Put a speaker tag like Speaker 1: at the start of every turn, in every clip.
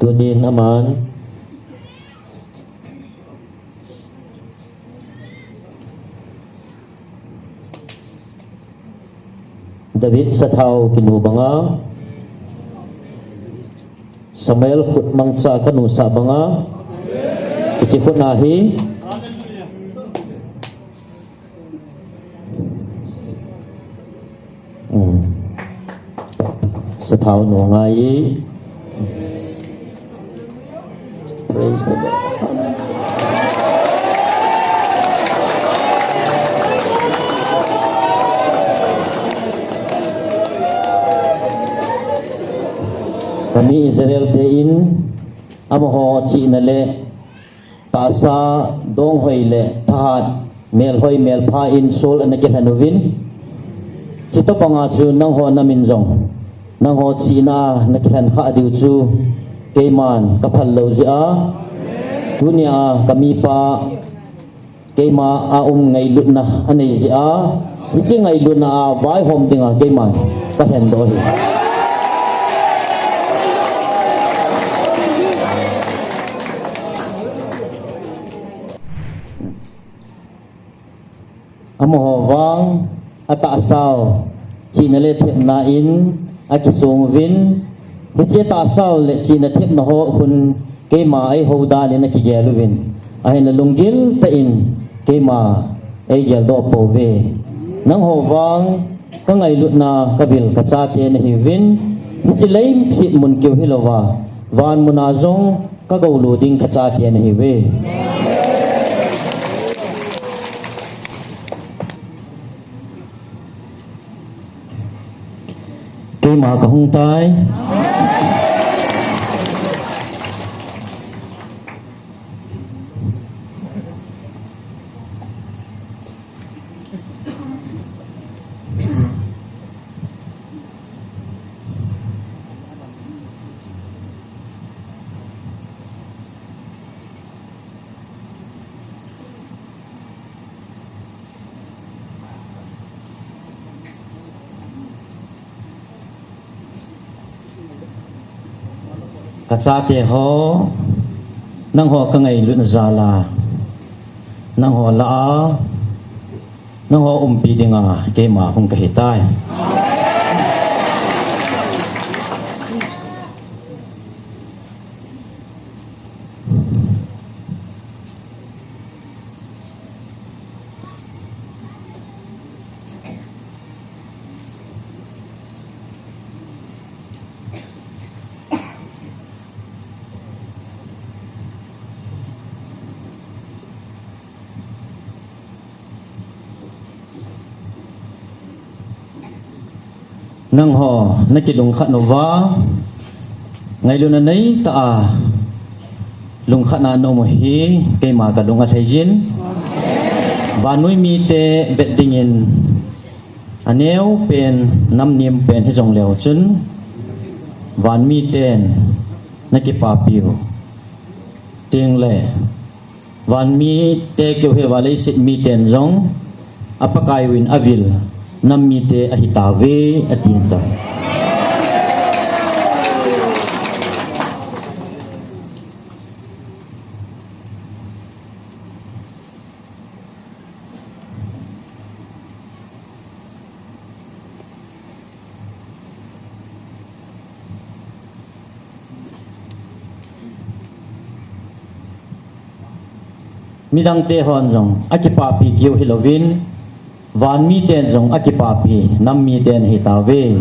Speaker 1: tunin aman David Sathau kinubanga Samuel khut mangsa kanu sabanga ichi khut nahi Sathau no ngai praise the Lord. Kami Israel tein amaho chi na le ta sa dong hoi le that mel hoi mel pha in sol an ke hanovin chito panga chu nang ho na min jong nang ho chi na na khan kha diu chu keiman ka phal lo ji a dunia kami pa keima a ngai lut na anei ji a chi ngai lut na vai hom dinga keiman ka hen do hi amoh wang ata sao chi na le thep na in akisung vin hi che ta sao le chi na thep na ho hun ke ma ai ho da le na ki gelu vin ai na lungil ta in ke ma ai gel do po ve nang ho wang ka ngai lut na ka vil ka cha te na hi vin hi chi leim chi mun keu hi lowa van muna jong ka go lu ding ka cha te na hi ve cái mà có không tay kacha ke ho nang ho ka ngai lut zala nang ho la nang ho pi dinga ke ma hung ka hitai nang ho na ki lung khat nova ngai lu na nei ta a lung khat na no mo hi ke ma ka lung a thai jin vanui mi te bet dingin aneu pen nam nim pen he jong leo chun van mi ten na ki pa piu ting le van mi te ke he wale sit mi ten jong apakai win avil nam mi te ahitave atinta midang te hon jong akipa pi kiu hilovin van mi ten jong akipa pi nam mi ten hitave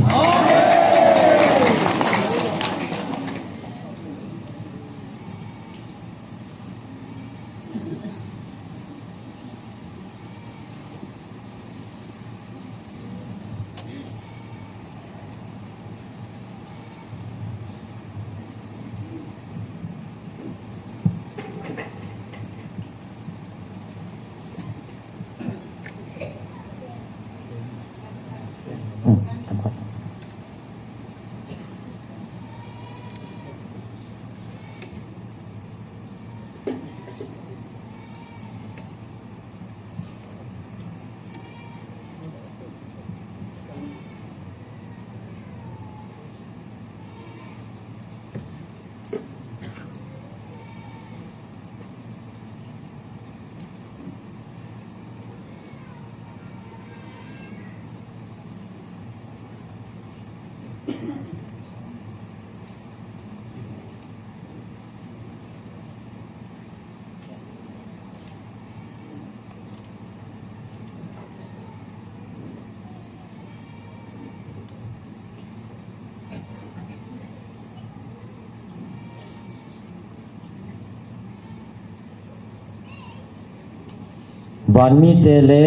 Speaker 1: van mi te le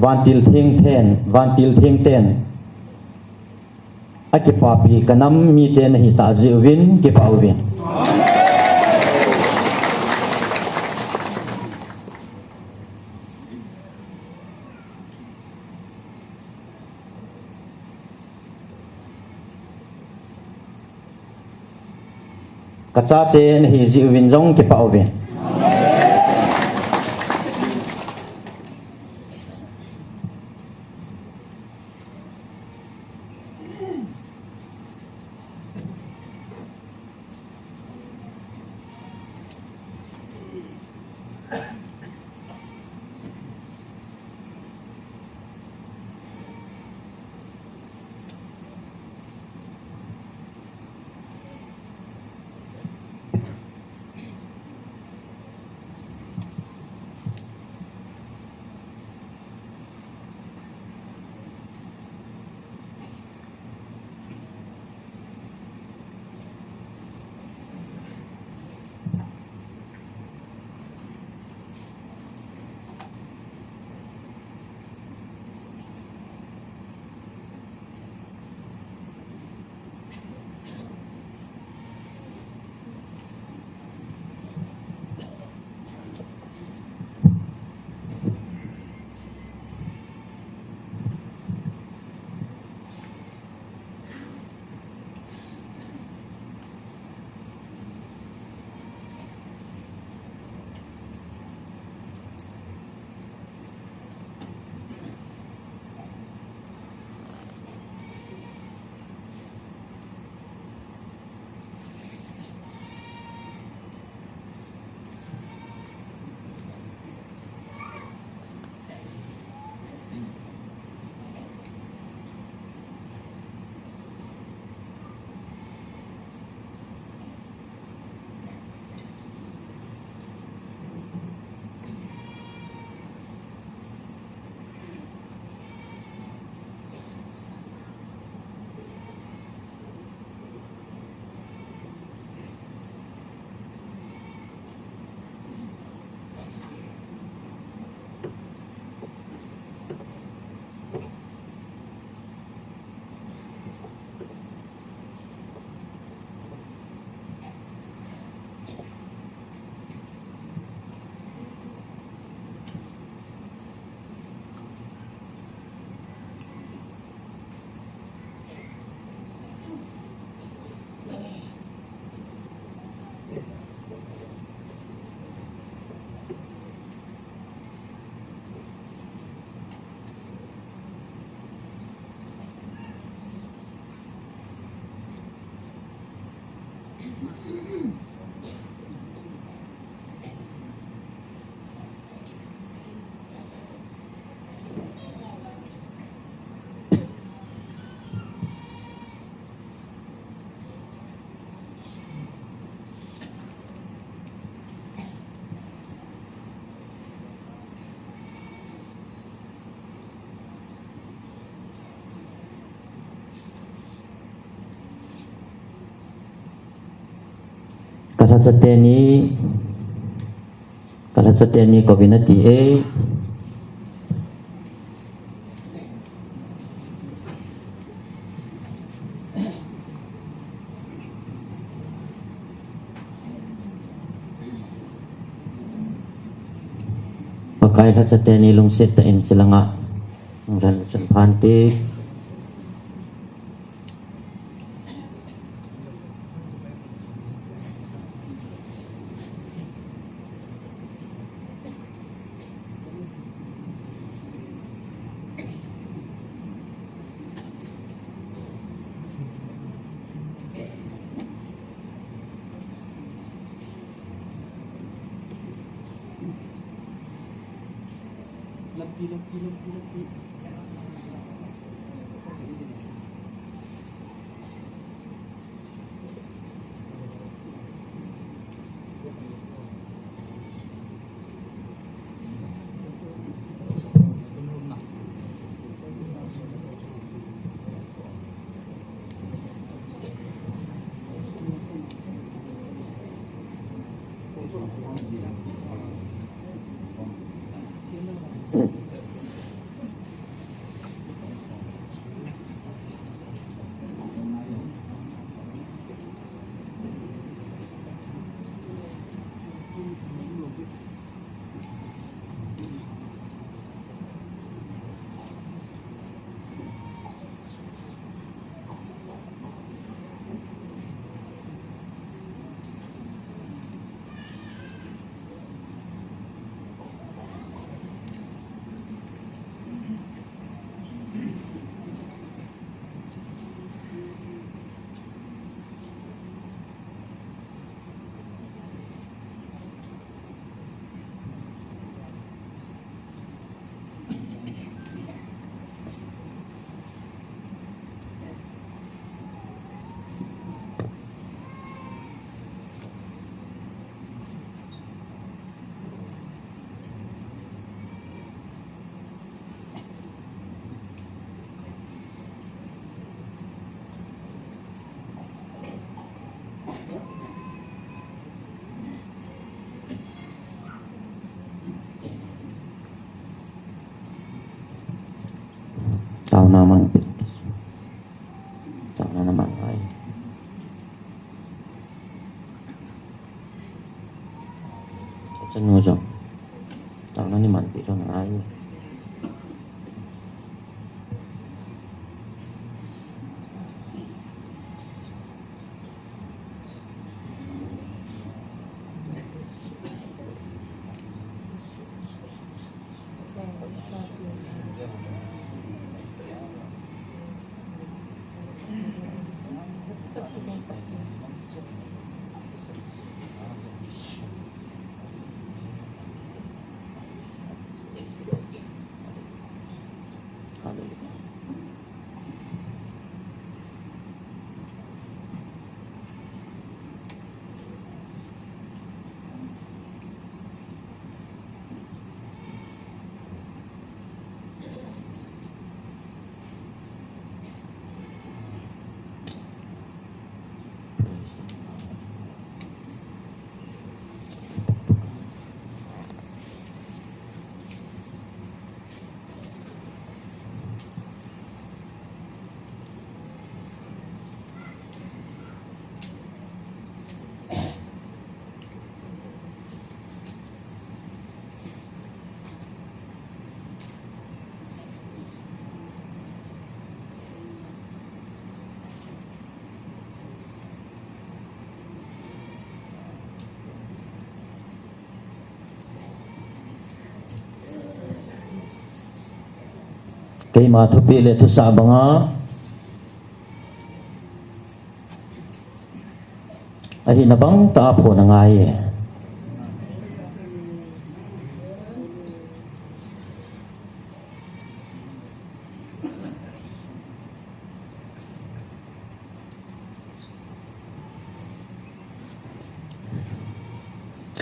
Speaker 1: van til thing ten a ki pa pi kanam mi te na hi ta zivin ki pa win kacha te na hi zivin zong ki pa win kalasateni ko binati pakai kalasateni lungsit ta in cilanga ngran chan phanti tao naman tao na naman ay sa nuso tao na naman pero ng ayo kay matupili ito sa abanga ay hinabang taapo ng ay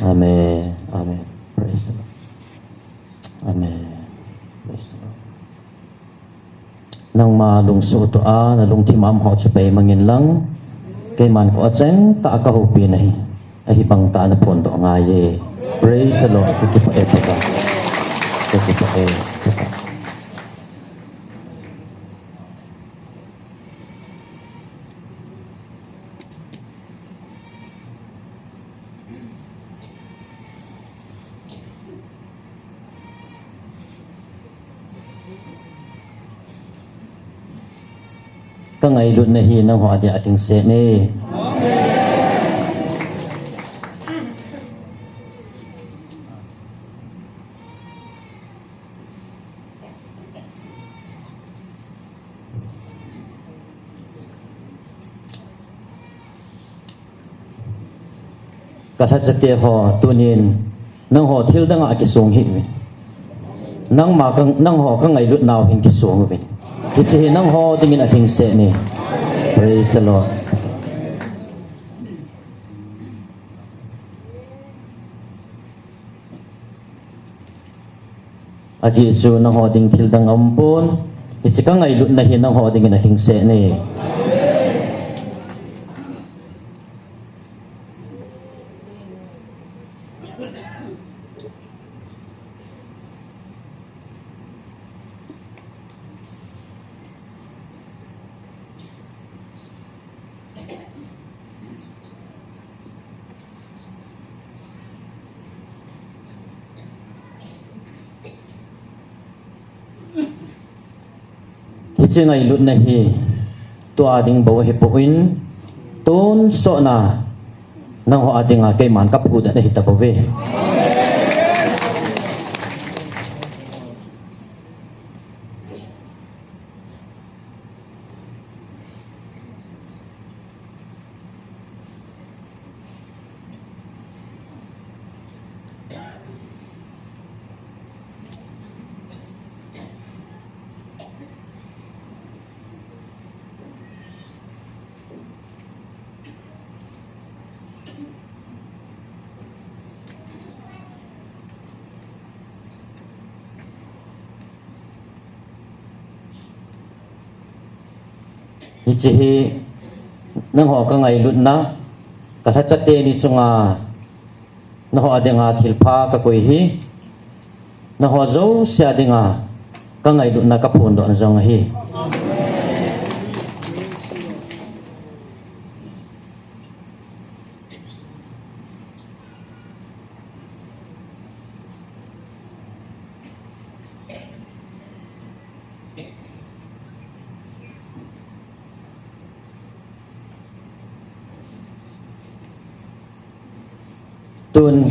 Speaker 1: Amen. Amen. Praise the Lord. Amen. Praise the Lord. Nang malungso to nalung timam ho sa pay mangin lang kay man ko atseng ta akahupi na ay hibang ta na pondo ngaye. Praise the Lord. Kikipa epaka. Kikipa epaka. Ka ngayon na hinang ho adi ating sene. Kathat sa tiya ho tunin nang ho til da nga akisong him. Nang makang nang ho ka ngayon naw hin kisong win. Kiti nang ho tingin ating se ni. Praise the Lord. Aji su nang ho ting til dang ampun. Kiti ka ngay lut na hin nang ho tingin ating se ni. Kiti ngay lut na hi. Tu ading bawa hipuin. Tun so na. Nang ho ading kay man kapuda na hitabawe. Ichihi nang ho ka ngay lut na kathat sa te ni chunga na ho adinga thilpha ka koi hi na ho zo sia dinga ka ngay lut na ka phondo an zong hi tuần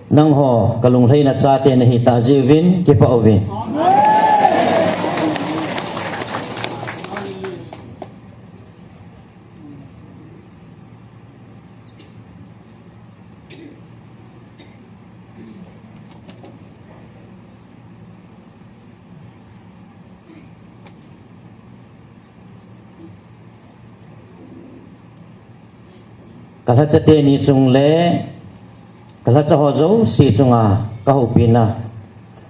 Speaker 1: nang ho kalung thei na cha te na hi ta jivin ki pa ovin kala cha te ni chung le kala cha ho zo si chunga ka hu pina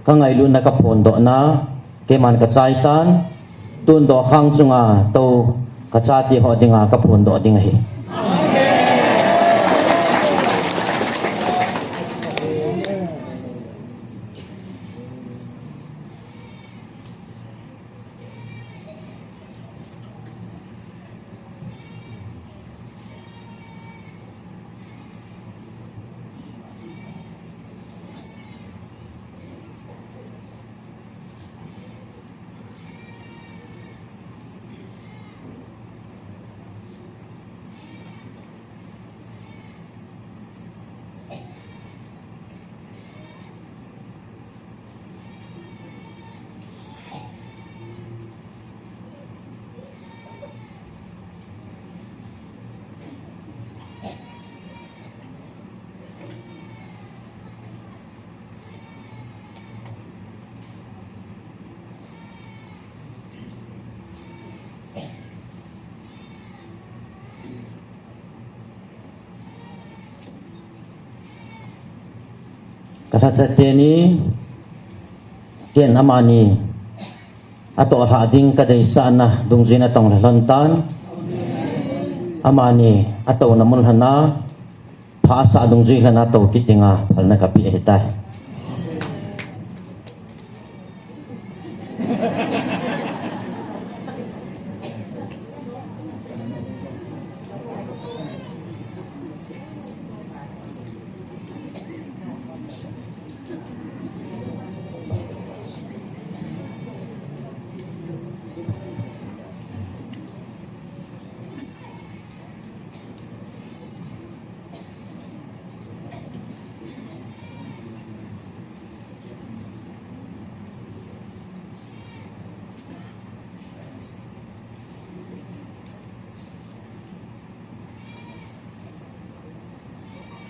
Speaker 1: ka ngai lu na ka phon do na ke man ka chai tan tun do khang chunga to ka cha ti ho dinga ka phon do ding hi kata cha te ni ken amani ato tha ding ka dei sa na dung jina tong lon tan amani ato na mun hana pha sa dung ji hana to kitinga phalna ka pi hetai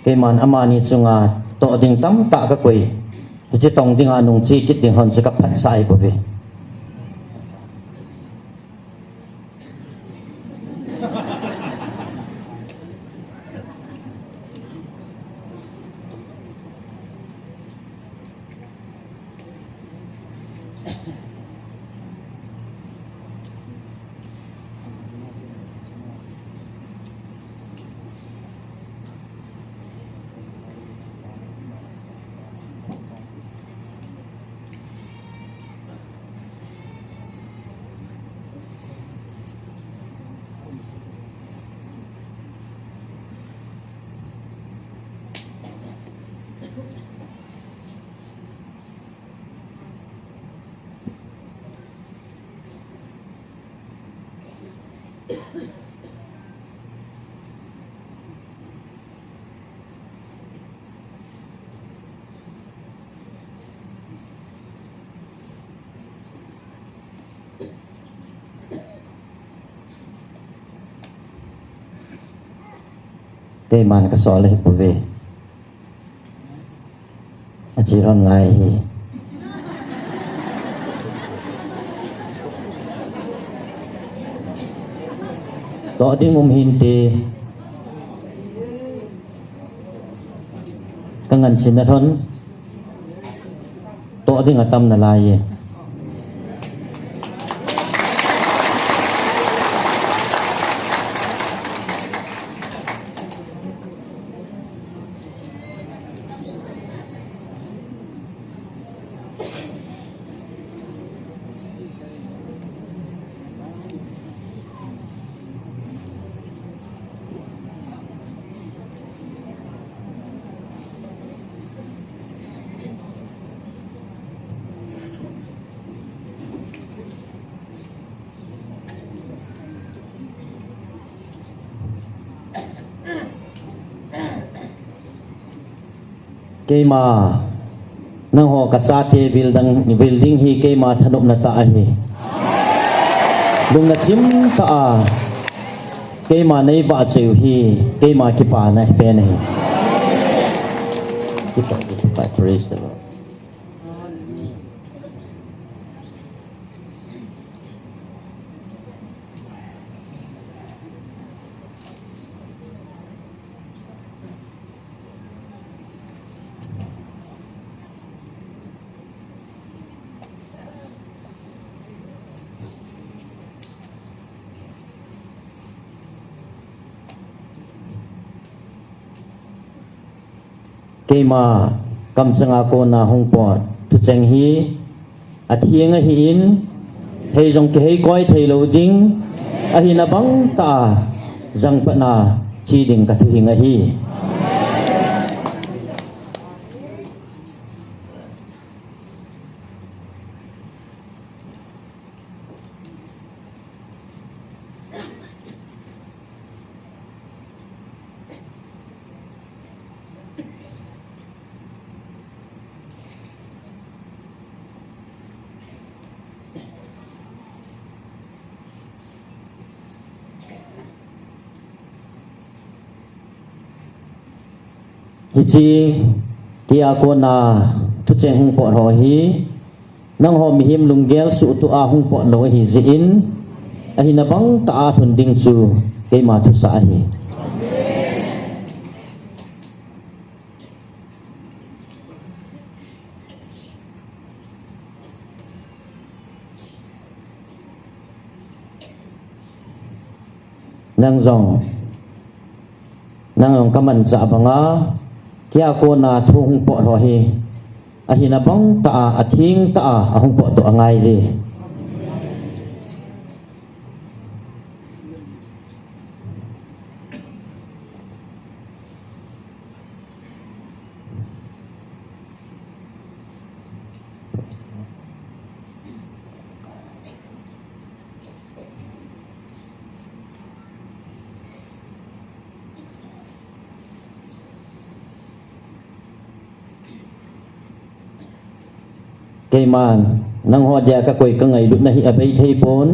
Speaker 1: ke man amani chunga to ding tam ta ka koi chi tong ding anung chi kit ding hon chu ka phat sai bo ve ke man ka so le bo ve a chi ron ngai hi to ding hin te ka ngan sin na thon to ding atam na lai ye keima nang ho kachate building hi keima thanup na ta hi lung na chim ta a keima nei ba cheu hi keima ki pa na pe na hi kita praise the Lord. Keima kam changa ko na hong pot tu cheng hi a thieng a hi in hei jong ke hei koi thei lo ding a hi na bang ta jang pa na chi ding ka thu hing a hi hi chi kia ko na tu cheng hung po ro hi nang ho mi him lung gel su tu a hung po lo hi zi in a hi na bang ta a hun ding chu ke ma tu sa hi nang zong kaman cha banga kia ko na thu hung po ro hi a hi na bang ta a thing ta a hung po to angai ji Kaiman nang ho dia ka koi ka ngai lut na hi abai thei pon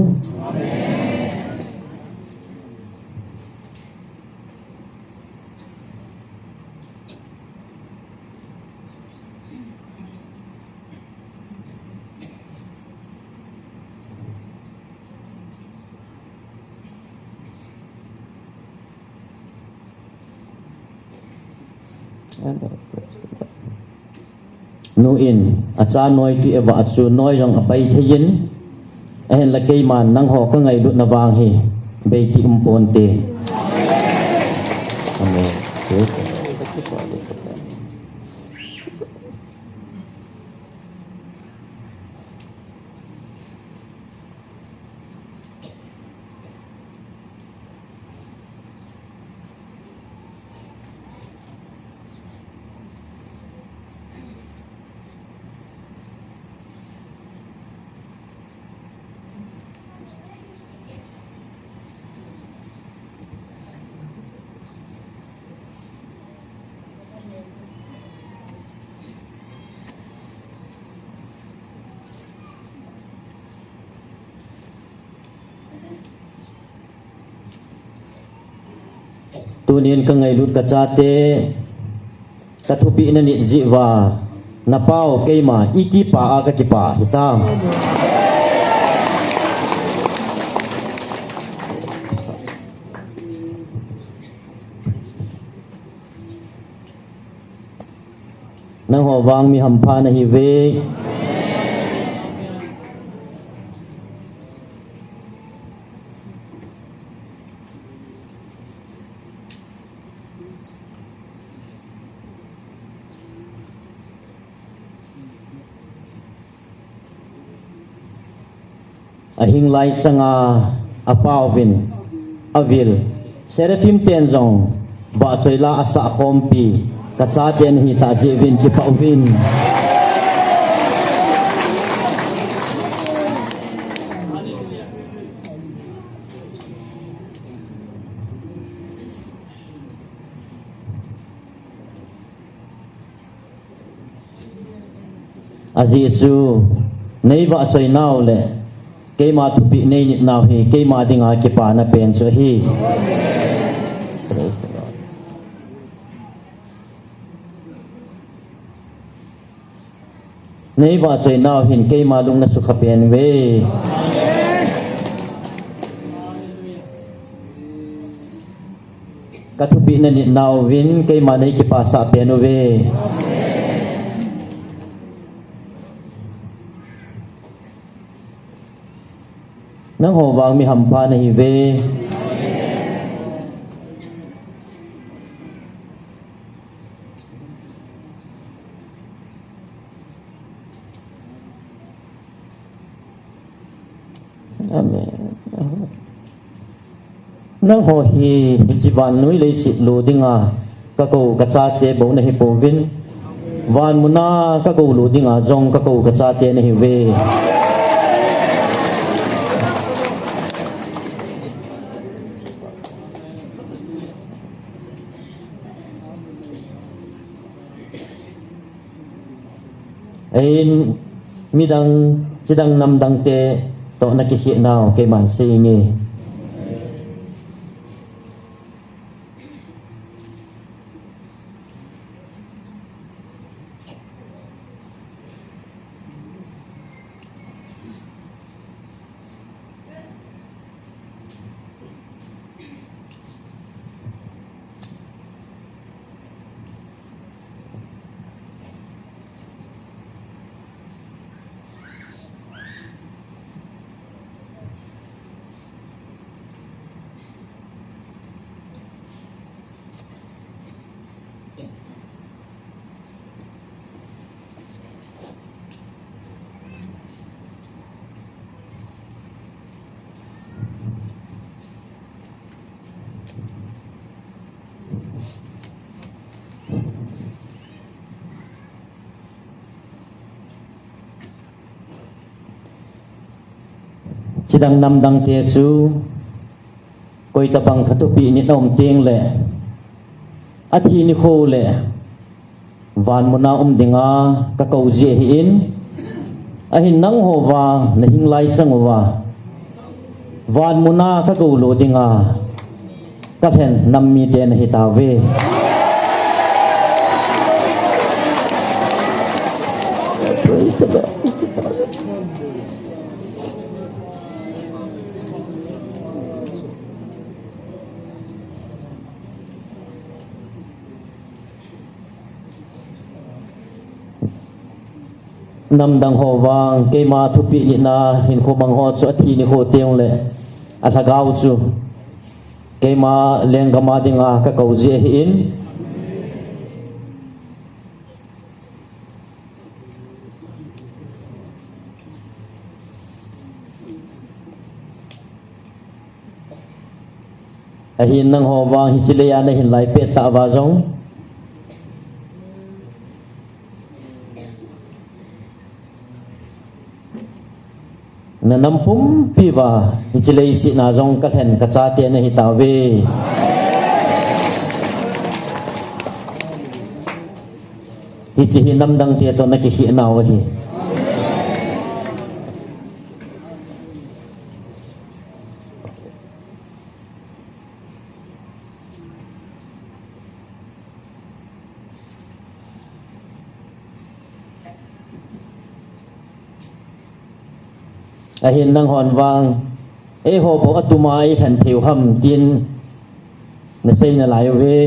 Speaker 1: nu in acha noi ti eva chu noi rong apai thein en la kei man nang ho ka ngai lu na wang hi be ti pon te amen tunin ka ngai lut ka chate ka thupi na ni jiwa na pau keima iki pa a ka ki pa hitam nang ho wang mi hampha na hi ve ahing lai changa apawin avil serafim tenjong ba choila asa khompi kacha ten hi ta jevin ki pawin azi chu nei ba choi naw le ke ma thu pi nei nit naw hi ke ma dinga ki pa na pen chu hi praise the Lord. Nei ba choi naw hin ke ma lung na su kha pen we ka thu pi na nit naw win ke ma nei ki pa sa pen we nang ho wang mi ham pa na hi ve amen nang ho hi jiban nui le si lu dinga ka ko ka cha te bo na hi po vin wan muna ka ko lu dinga jong ka ko ka cha te na hi ve ai midang chidang nam dang te to na ki hi naw ke man se nge chidang nam dang te chu koi ta bang thatu pi ni nom teng le athi ni kho le van muna dinga ka kau je hi in a hin nang ho wa na hing lai chang wa van muna ka kau lo dinga ka then nam mi te na hi ta ve praise the Lord. Nam dang ho wang ke ma thu pi li na hin kho bang ho chu athi ni ho teung le a thagau chu ke ma leng ga ma dinga ka kau je hi in a hin nang ho wang hi chile ya na hin lai pe sa wa jong na nampum pi wa hi chilei si na jong ka then ka cha te na hi ta ve hi chi hi nam dang te to na ki hi na wa hi a hin nang hon wang e ho bo atumai than thiu ham tin na sei na lai ve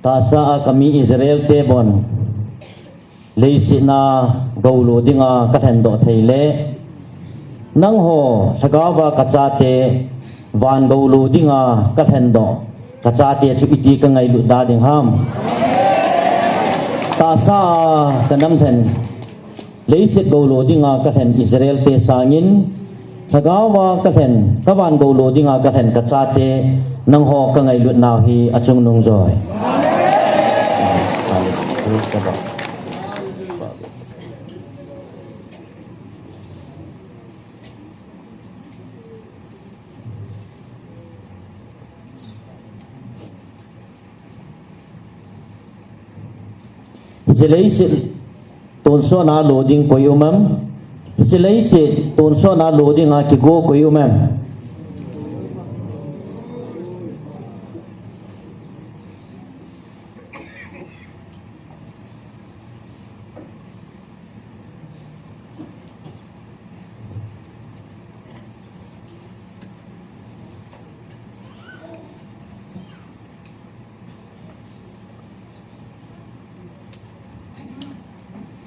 Speaker 1: ta sa kami Israel te bon leisi na gaulo dinga ka then do theile nang ho thagawa ka cha te van gaulo dinga ka then do kacha te chu iti ka ngai lu da ding ham ta sa kanam then leiset go lo dinga ka then Israel te sangin thagawa ka then kawan go lo dinga ka then kacha te nang ho ka ngai lu naw hi achung nung joy Hisilaisit tonso na loading po umam. Hisilaisit tonso na loading kigo po umam.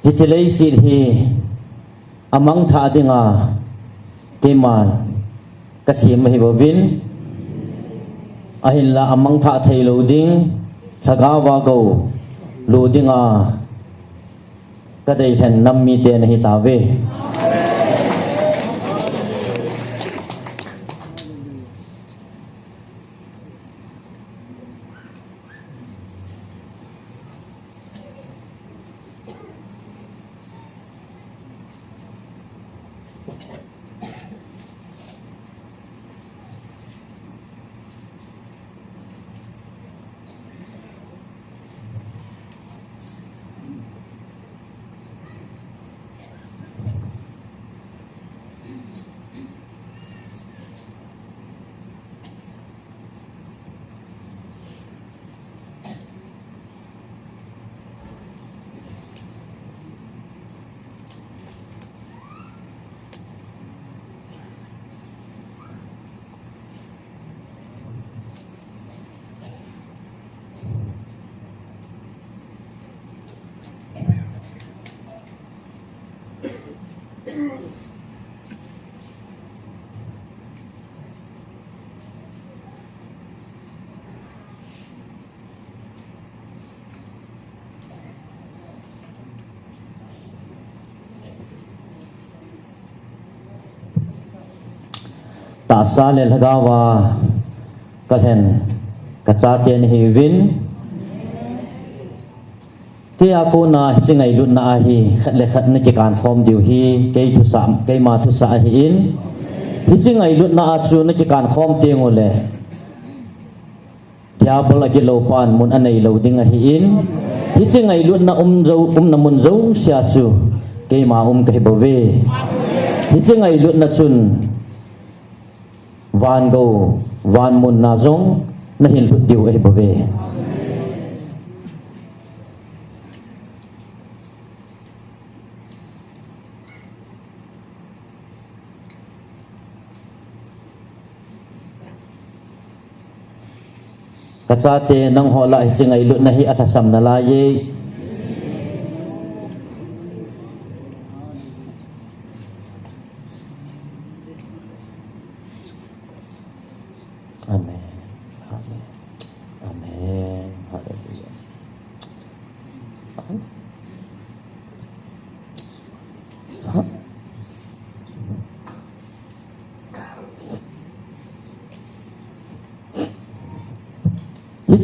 Speaker 1: Hichilay silhi amang tha dinga keman kasi mahibawin ahilla amang tha thay loading thagawa go loadinga kaday hen nammi te na hitawe Tasa le lagawa kalhen kachatian hivin kaya ko na hingai lut na ahi khatle khat na kikan khom diu hi kay thu sam kay ma thu sa hi in hingai lut na achu na kikan khom te ngole diabol agi lopan mun anai lo ding hi in hingai lut na na mun zo sia chu kay ma kay bove hingai lut na chun van go van mun na zong na hin lut diu ai bove kachate nang hola hingai lut na hi athasam na la ye amen amen amen hallelujah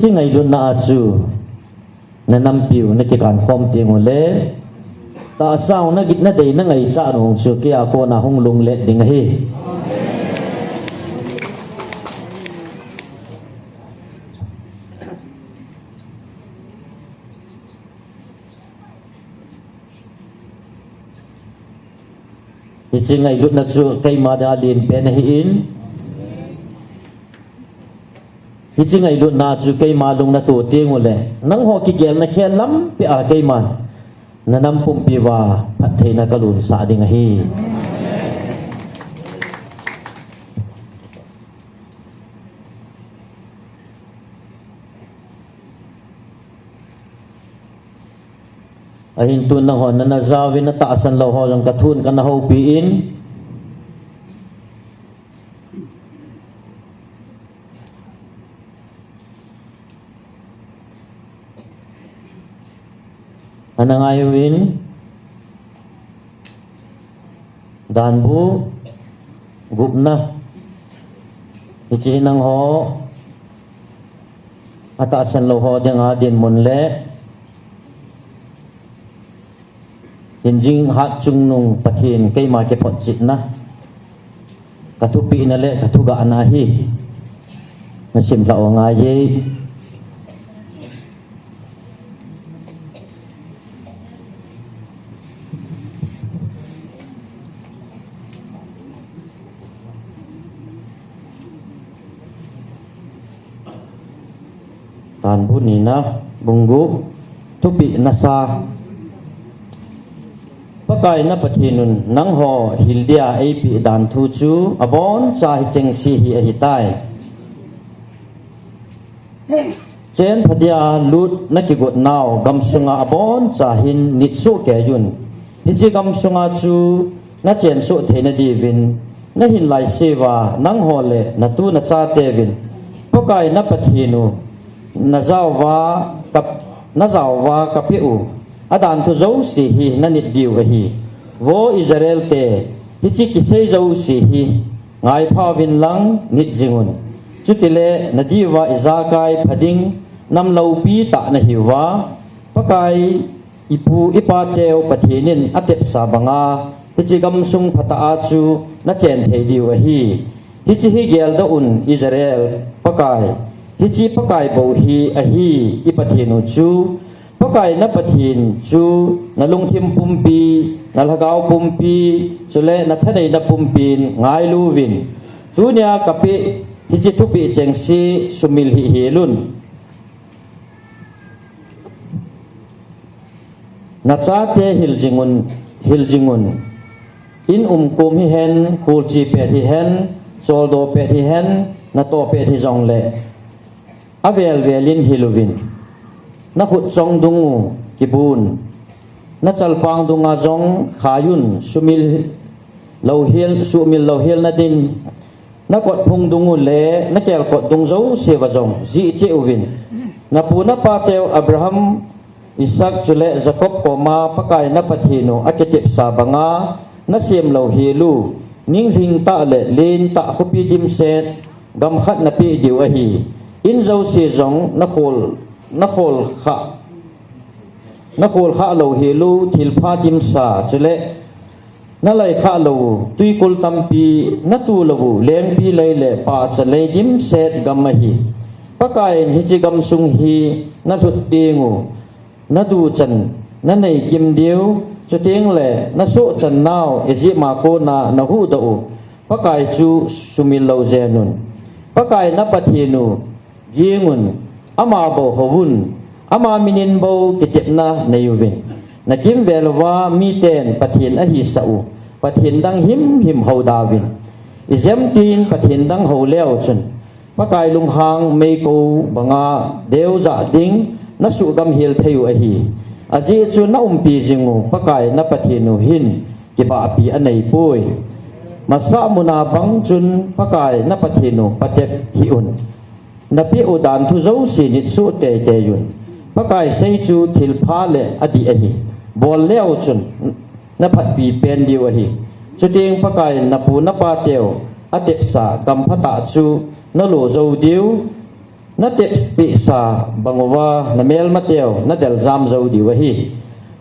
Speaker 1: hingai lut na achu na nampiu na kikan khom te ngole ta sao na git na dei na ngai cha rong chu kia ko na hung lung le ding hi hingai lut na chu kai ma da lin pen hi in hingai lut na chu kai ma lung na tu te ngole nang ho ki gel na khel lam pe a kai man nanam pum pi wa phathei na kalun sa ding hi ahin tun na hon na zawin na taasan lo ho jong kathun kan ho pi in anangai win dan bu gupna ichi nang ho ata san lo ho ding adin mun le injing hat chung nung pathin kai ma ke phot chit na kathu pi na le kathu ga anahi na sim la nga ye tan bu ni na bunggu tupi nasa pakai na pathinun nang ho hildia ap dan thu chu abon cha hi cheng si hi hi tai chen phadia lut na ki gut naw gam sunga abon cha hin nit su ke yun hi chi gam sunga chu na chen su the na di vin na hin lai sewa nang ho le na tu na cha te vin pakai na pathinu na zawa kapiu adan thu zo si hi na nit diu hi wo Israel te hi chi ki sei zo si hi ngai pha vin lang nit jingun chutile na diwa izakai phading nam lo pi ta na hiwa pakai ipu ipateu pathinin atep sabanga hi chi gam sung phata a chu na chen thei diu hi chi hi gel da un Israel pakai hi chi pakai bo hi a hi ipathinu chu pakai na pathin chu na lungthim pumpi na lagaw pumpi chule na thanei na pumpin ngai lu vin tunia kapi hi chi thupi chengsi sumil hi helun na cha te hiljingun in kum hi hen khul chi pe hi hen soldo pe hi hen na to pe hi jong le avel velin hiluvin na khut chong dungu kibun na chalpang dunga jong khayun sumil lohil na din na kot phung dungu le na kel kot dung zo sewa jong ji che uvin na puna pateu Abraham Isaac chule Jacob ko ma pakai na pathino aketip sabanga na siem lohilu ning ring ta le len ta khopi dim set gam khat na pi diu a hi in zo si zong na khol kha lo helu thil pha dim sa chule na lai kha lo tui kul tampi na tu lo leng pi lai le pa chale dim set gam hi pakai hi chi gam sung hi na thut tingu na du chan na nei kim diu chuting le na so chan naw eji ma ko na hu do pakai chu sumil lo zenun pakai na pathinu gingun ama bo hovun ama minin bo kitip na nayuvin na kim velwa miten pathin a hi sau pathin dang him ho davin izem tin pathin dang ho leo chun pakai lung hang mei ko banga deu za ding na su gam hil theu a hi aji chu na pi jingu pakai na pathinu hin ki ba pi anei pui masa muna bang chun pakai na pathinu patep hi un na pi udan thu zo si nit su te yun pakai sei chu thil pha le adi a hi bol leo chun na phat pi pen diu a hi chuting pakai na pu na pa teu atep sa kam phata chu na lo zo diu na tep pi sa bangwa na mel mateo na del jam zo diu a hi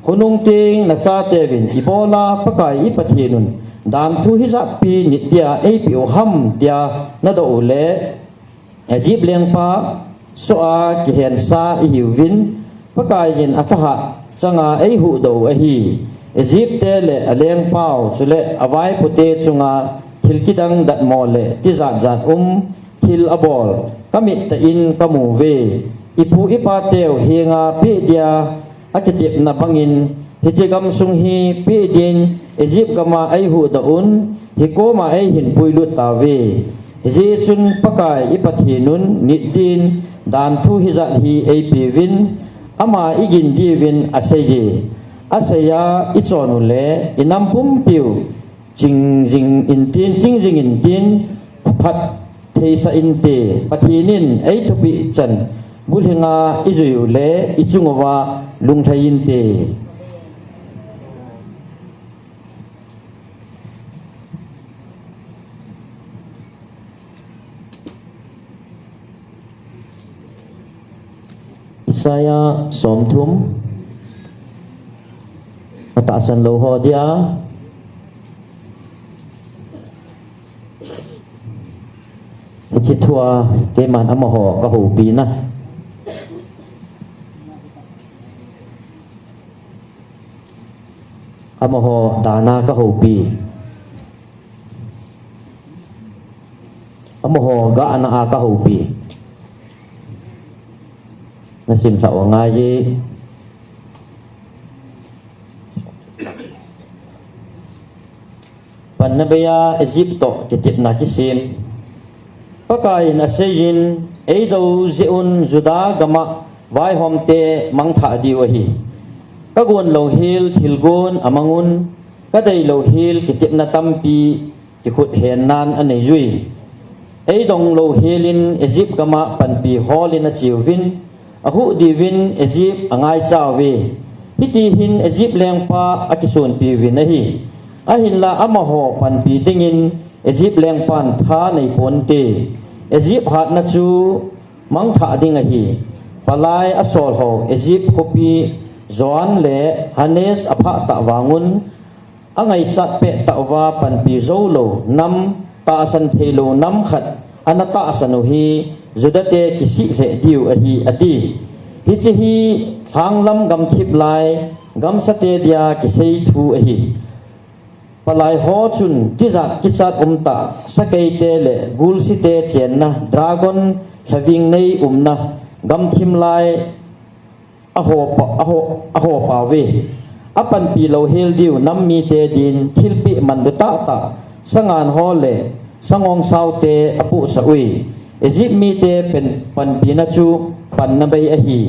Speaker 1: hunung ting na cha te vin ibola pakai ipathinun dan thu hi zak pi nit dia e pi ham dia na do le Egypt leng pa so a ki hen sa i hiwin pakai yin atha changa ei hu do a hi Egypt te le aleng pau chule awai pute chunga thilkidang dat mole ti zat thil abol kamit ta in kamu ve ipu ipateu hinga pi dia akitip na bangin hichigam sung hi pi din Egypt kama ei hu da un hikoma ei hin puilut ta ve ji chun pakai ipathinun nitin dan thu hi zat hi ap win ama igin divin aseji asaya ichonu le inampum piu jing in tin phat theisa inte pathinin ei thupi chan bulhinga izuyu le ichungwa lungthain te Isaya som thum atasan lo ho dia Ichithua ke man amaho ka hu pi na amaho dana ka hu pi amaho ga ana ka hu pi nasim sa ngai Panabaya Egypto kitip na kisim Pakai na seyin eido zeun juda gama vai homte mangtha diwahi kagun lohil thilgun amangun kadai lohil kitip na tampi kikhut henan anei jui eidong lohilin Egypt gama panpi holin a chiwin ahu divin Egypt angai chawi hiti hin Egypt lengpa akisun piwin ahi ahin la amaho panpi dingin Egypt lengpan tha nei ponte Egypt hat na chu mang tha ding a hi palai asol ho Egypt hopi zoan le hanes apha ta wangun angai chat pe ta wa pan pi zolo nam ta san thelo nam khat anata asanu hi zudate kisi le diu a hi ati hi chi hi thanglam gam thip lai gam sate dia kisei thu a hi palai ho chun ti zat kichat umta sakai te le gul si te chen na dragon having nei umna gam thim lai aho pa we apan pi lo hel diu nam mi te din thilpi man du ta ta sangan ho le sangong sau te apu sa ui Egypt mi te pen pan pi na chu pan na bai a hi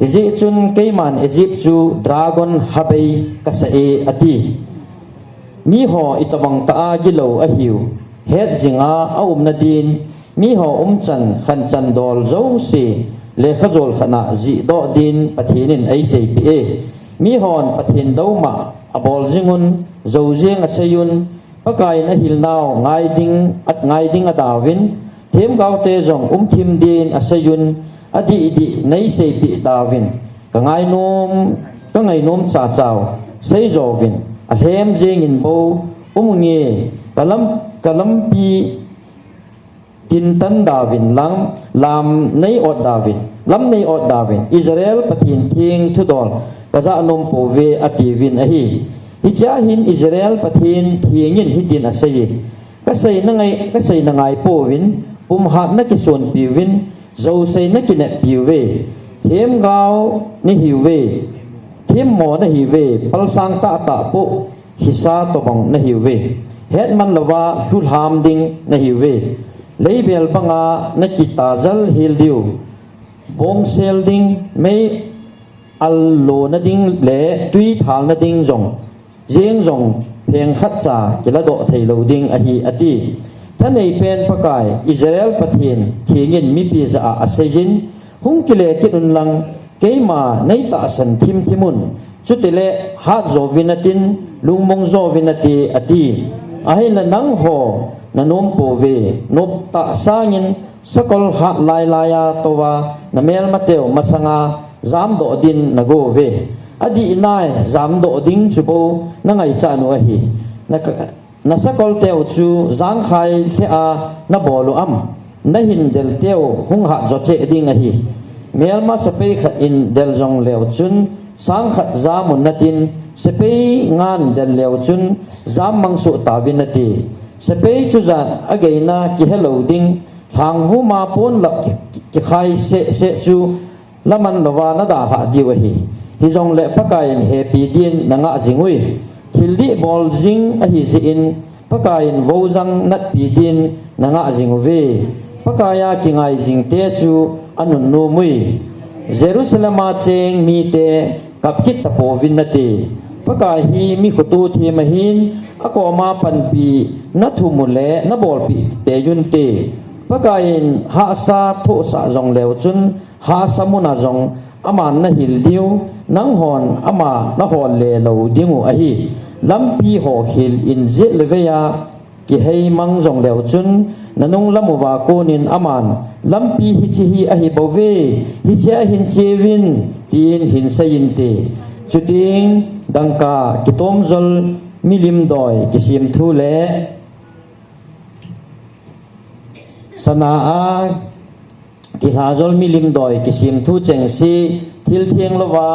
Speaker 1: Egypt chun keiman Egypt chu dragon habai kasae ati mi ho itabang taa gilo a hiu het zinga a nadin mi ho chan khan chan dol zo si le khazol khana zi do din pathinin ai sei pi e mi hon pathin do ma abol zingun zo jeng a sayun pakai na hil naw ngai ding a dawin them gaute zong thim din a sayun adi di nei sei pi dawin ka ngai nom cha chaw sei zovin a hem jeng in bo umunge kalam pi tin tan davin lam nei ot davin Israel pathin thing thudol kaza nom po ve ativin ahi icha hin Israel pathin thingin hitin asai kasai na ngai po vin pum hat na kison piwin zo sei na kine piwe them gao ni hiwe thêm mò na hive pal sang ta po hisa to bang na hive hetman lawa hul ham ding na hive leibel banga na kitazal hil diu bong sel ding me allo na ding le tui thal na ding zong jeng zong pheng khat cha kila do thailo ding a hi ati thanei pen pakai Israel pathin thingin mi pi za a sejin hung kile kinun lang keima nei ta san thimun chutile hat zo vinatin lungmong zo vinati ati ahila nang ho nanom po ve nop ta sangin sakol hat lai laya towa namel mateo masanga zam do din nago ve adi inai zam do ding chupo nangai cha no hi na sakol teo chu zang khai the a na bolu am na hin del teo hung ha zo che ding a hi melma sapei khat in del jong leo chun sang khat zamun natin sepei ngan del leo chun zam mangsu tawinati sepei chuzan againa ki hello ding thang vu ma pon lak ki khai se chu laman lawa na da ha diwahi hi jong le pakain happy din nanga jingui thildi bol jing a hi ji in pakain vozang nat pi din nanga jingwe pakaya ki ngai jing te chu anun no mui Jerusalem cheng mi te kapkit tapo vinnati pakai hi mi khutu thi mahin akoma panpi na thumule na bol pi te yun te pakain ha sa tho sa jong leo chun ha samuna jong aman na hil diu nang hon ama na hon le lo dingu ahi lampi ho hil in je leveya ki hei mang jong leo chun nanung lamuwa konin aman lampi hi chi hi a hi bove hi che hin chewin tin hin sayin te chuting dangka kitom zol milim doi kisim thu le sana a ki ha zol milim doi kisim thu cheng si thil thieng lova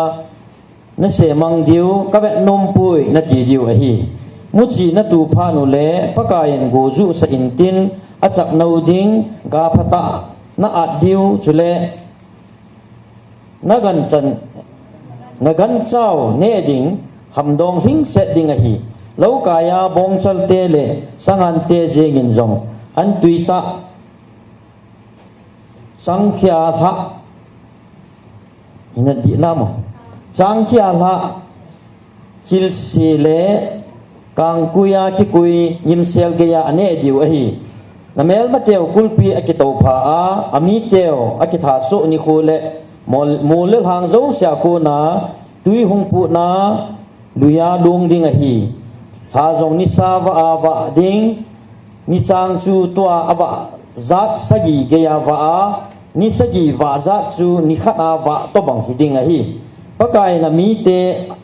Speaker 1: na se mang diu ka vet nom pui na ti diu a hi muchi na tu pha nu le pakain go zu sa intin achak no ding ga phata na at diu chule nagan chan nagan chau ne ding hamdong hing se ding a hi lo kaya bong chal te le sangan te jengin jong an tuita sangkhya tha ina di namo sangkhya tha chil si le kang kuya ki kui nim sel ge ya ane diu a hi namel ma teo kulpi akito pha a ami teo akitha so ni khu le mol le hang zo sia ko na tui hung pu na luya dong ding a hi ha jong ni sa wa a wa ding ni chang chu to a wa zat sagi ge ya wa a ni sagi wa zat chu ni khat a wa to bang hi ding a hi pakai na mi te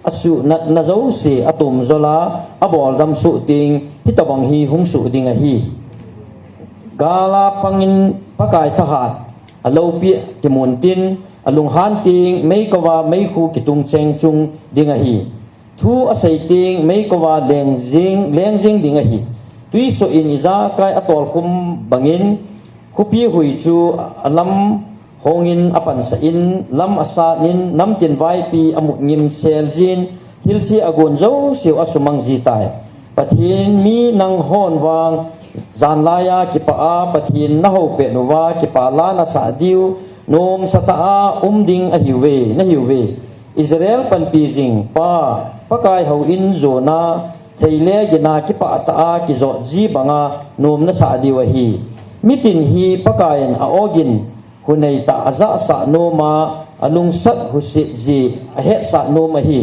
Speaker 1: asu na zo se atum zola abol dam su ting hitabang hi hung su ding a hi gala pangin pakai thahat alopi kimuntin alung han ting mei kawa mei khu kitung cheng chung ding a hi thu asai ting mei kawa leng jing ding a hi tui so in iza kai atol kum bangin khupi hui chu alam hongin apan sa in lam asa nin nam tin vai pi amut ngim sel jin hilsi agon zo siu asumang jitai pathin mi nang hon wang zan laya ki pa a pathin na ho pe nuwa ki pa la na sa diu nom sata a ding a hiwe na hiwe Israel pan pi jing pa pakai ho in zona theile gina ki pa ta a ki zo ji banga nom na sa diu a hi mitin hi pakain a ogin hunai ta aza sa noma alung sat husit ji a he sa noma hi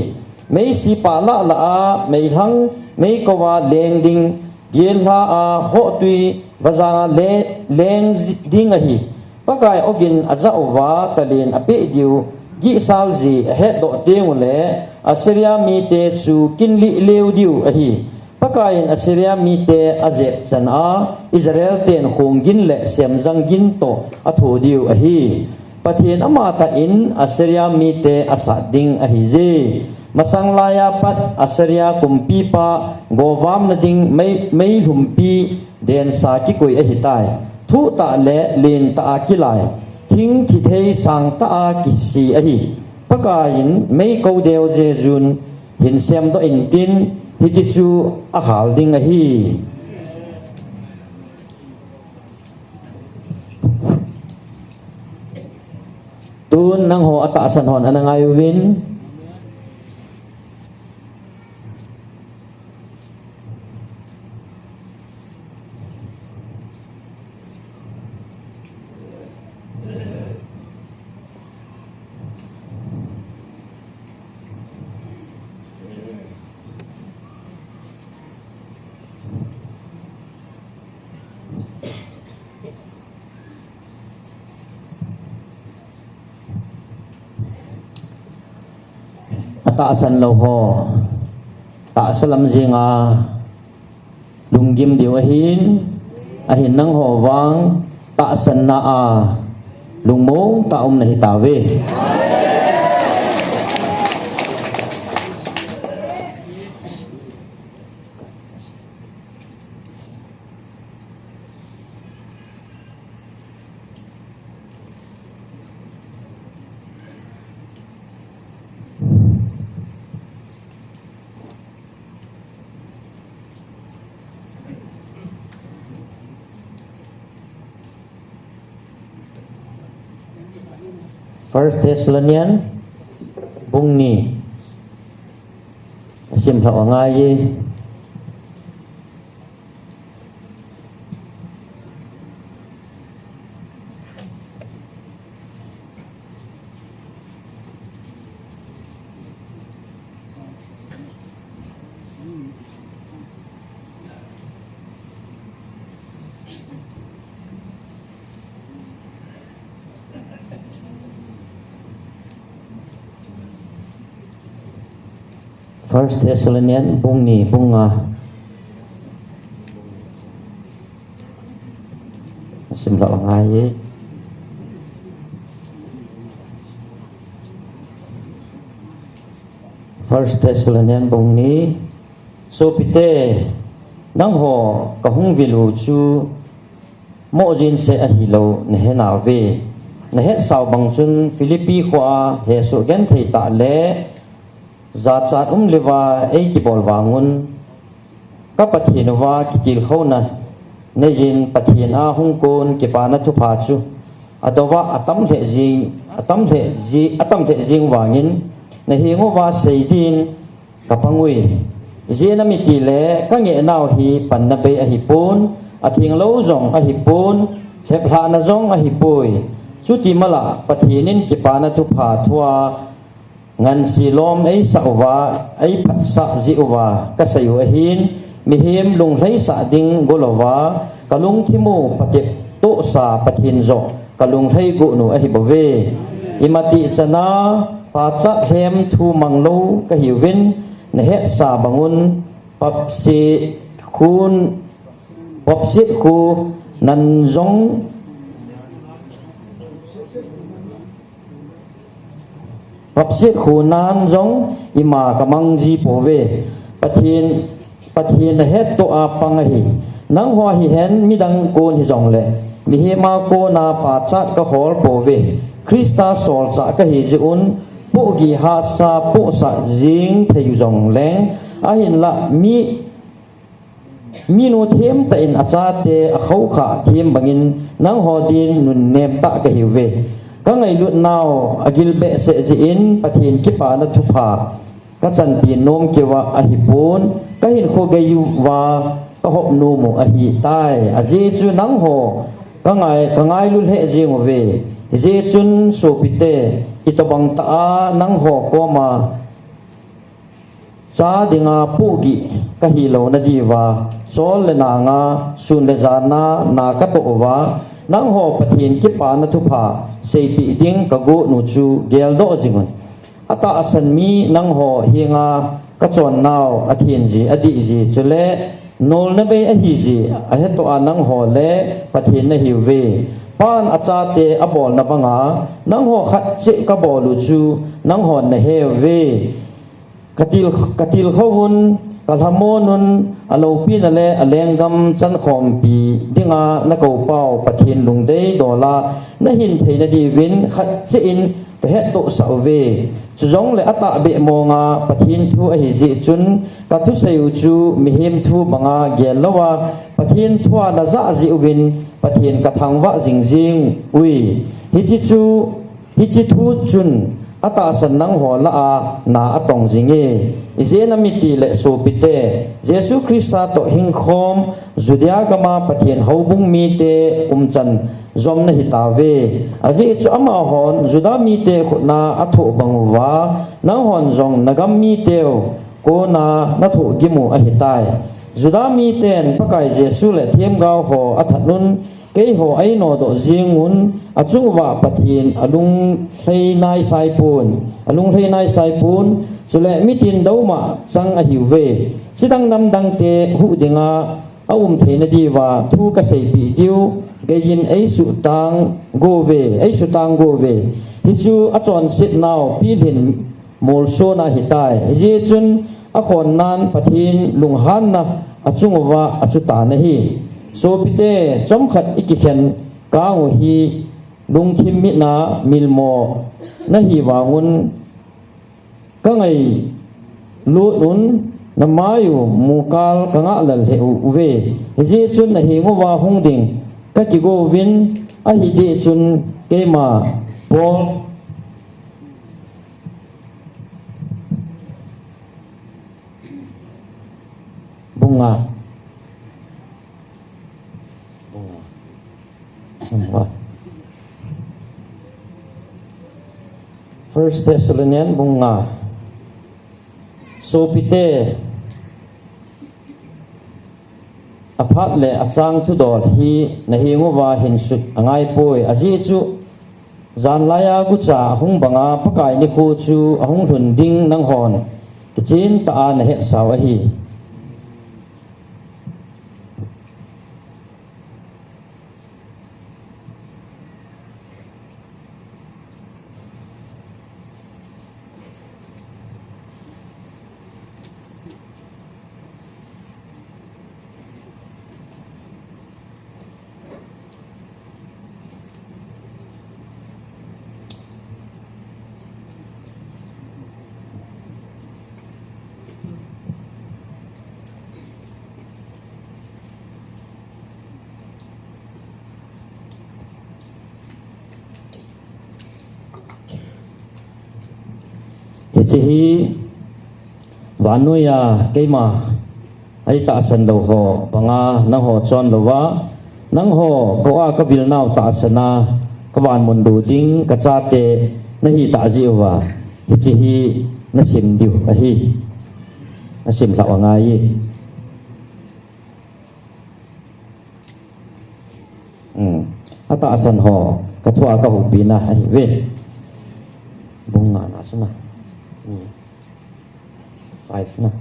Speaker 1: mei si pa la la a mei hang mei kowa leng ding gel ha a ho tui waza le leng ding a hi pakai ogin aza owa talin ape diu gi sal ji a he do te ngule Assyria mi te su kin li leu diu a hi pakain Assyria mi te aje chan a Israel ten khongin le semjang gin to atho diu a hi pathian ama ta in Assyria mi te asa ding a hi je masang laya pat Assyria kumpi pa gowam na ding mei humpi den sa ki koi a hi tai thu ta le len ta akilai thing thi thei sang ta a ki si a hi pakain mei ko deu je jun hin sem do in tin hi chi chu a hal ding a hi tun nang ho ata san hon anangai win taasan lo ho taasalam jinga lunggim diu ahin nang ho wang taasan na a lungmong taom na hitawe First Thessalonian bungni sim thọ ngai First Thessalonians bung ni bunga sim lo ngai First Thessalonians bung ni so pite nang ho ka hung vilu chu mo jin se a hi lo ne he na ve ne he sao bang chun Philippi khwa he so gen thei ta le za chat lewa ei ki bol wangun ka pathin wa ki til khona ne jin pathin a hung kon ki pa na thu pha chu adowa atam the jing wangin ne hi ngo wa sei din ka pangui jena mi ti le ka nge naw hi pan na be a hi pun a thing lo zong a hi pun thep hla na zong a hi pui chu ti mala pathinin ki pa na thu pha thua ngan silom ei sawa ei phat sa ji uwa ka sayu hin mi hem lung hlei sa ding golowa kalung thimu patep to sa pathin zo kalung hlei gu nu a hi bove imati chana pa cha hem thu manglo ka hiwin ne he sa bangun papsi khu nan zong papsi khu nan zong ima kamang ji pove pathin he to a pangahi nang ho hi hen midang kon hi zong le mi he ma ko na pa chat ka hol pove Krista sol cha ka hi ji un po gi ha sa po sa jing thei zong leng a hin la mi no them ta in acha te a khau kha them bangin nang ho din nun nem ta ka hi ve ka ngai lut naw agil be se ji in pathin ki pa na thu pha ka chan pi nom ke wa a hi pun ka hin kho ge yu wa ka hop nu mu a hi tai a ji chu nang ho ka ngai lut he ji ngo ve ji chun so pite itabang ta nang ho ko ma cha dinga pugi ka hi lo na diwa sol le na nga sun le jana na ka to wa nang ho pathin ki pa na thu pha sei pi ding ka go nu chu gel do jingon ata asan mi nang ho hinga ka chon naw athin ji adi ji chule nol na be a hi ji a he to anang ho le pathin na hi ve pan acha te abol na banga nang ho khat che ka bolu chu nang ho na he ve katil khowun kalhamonun alo pin ale alengam chan khom pi dinga na ko pau pathin lungdei dola na hin theina di win khat che in pe het to sauve chujong le ata be monga pathin thu a hi ji chun ka thu sayu chu mihim thu banga gelowa pathin thua da za ji win pathin ka thangwa jingjing ui hi chi thu chun ata san nang ho la a na atong jinge izena miti le so pite Jesu Krista to hing khom zudia gama pathian hobung mi te umchan zom na hitawe aji chu ama hon juda mi te na atho bangwa nang hon jong nagam mi te ko na tho gimu a hitai juda mi ten pakai Jesu le thiam gao ho athanun ke ho ai no do jingun achungwa pathin alung hlei nai sai pun chule mitin doma chang a hiwe sidang nam dang te hu dinga awum theina diwa thu ka sei pi diu gein ei su tang go ve hi chu achon sit naw pi hin mol so na hitai ji chun a khon nan pathin lunghan na achungwa achuta na hi so pite chom khat ikikhen ka ngo hi lungthim mi na milmo na hi wangun ka ngai lu nun na mayu mukal ka nga lal he uve ji chun na hi ngo wa hung ding ka ki go win a hi de chun ke ma pol bunga First Thessalonians bunga so pite aphat le achang thu dol hi na hi ngowa hin sut angai poi aji chu zan laya gu cha hung banga pakai ni khu chu ahung hlun ding nang hon cái chín ta na hết sao hi chỉ hi ván nuôi cây mà ai ta sân đầu họ bằng năng họ chọn đầu vá năng họ có cái việc nào ta sân các bạn muốn đầu tiên cái cha tê nó hi ta gì và chỉ hi nó xem điều hi nó xem lão ngay ta sân họ cái thua cái hộp pin hi về bung ngàn à xem 5 na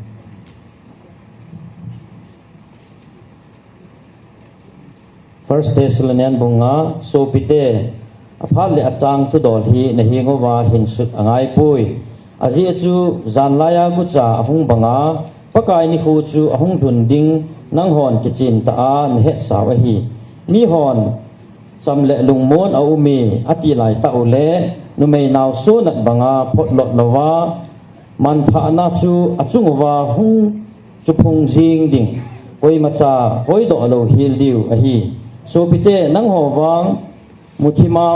Speaker 1: First Thessalonian bunga so pite aphal le achang tu dol hi na hi ngowa hin sut angai pui aji chu zanlaya gu cha ahung banga pakai ni khu chu ahung hlun ding nang hon kichin ta an he sawa hi mi hon cham le lungmon a umi ati lai ta ule nu mei naw su nat banga phot lot lawa man tha na chu achungwa hung chu phung jing ding koi macha hoi do lo hil diu a hi so pite nang ho wang muthima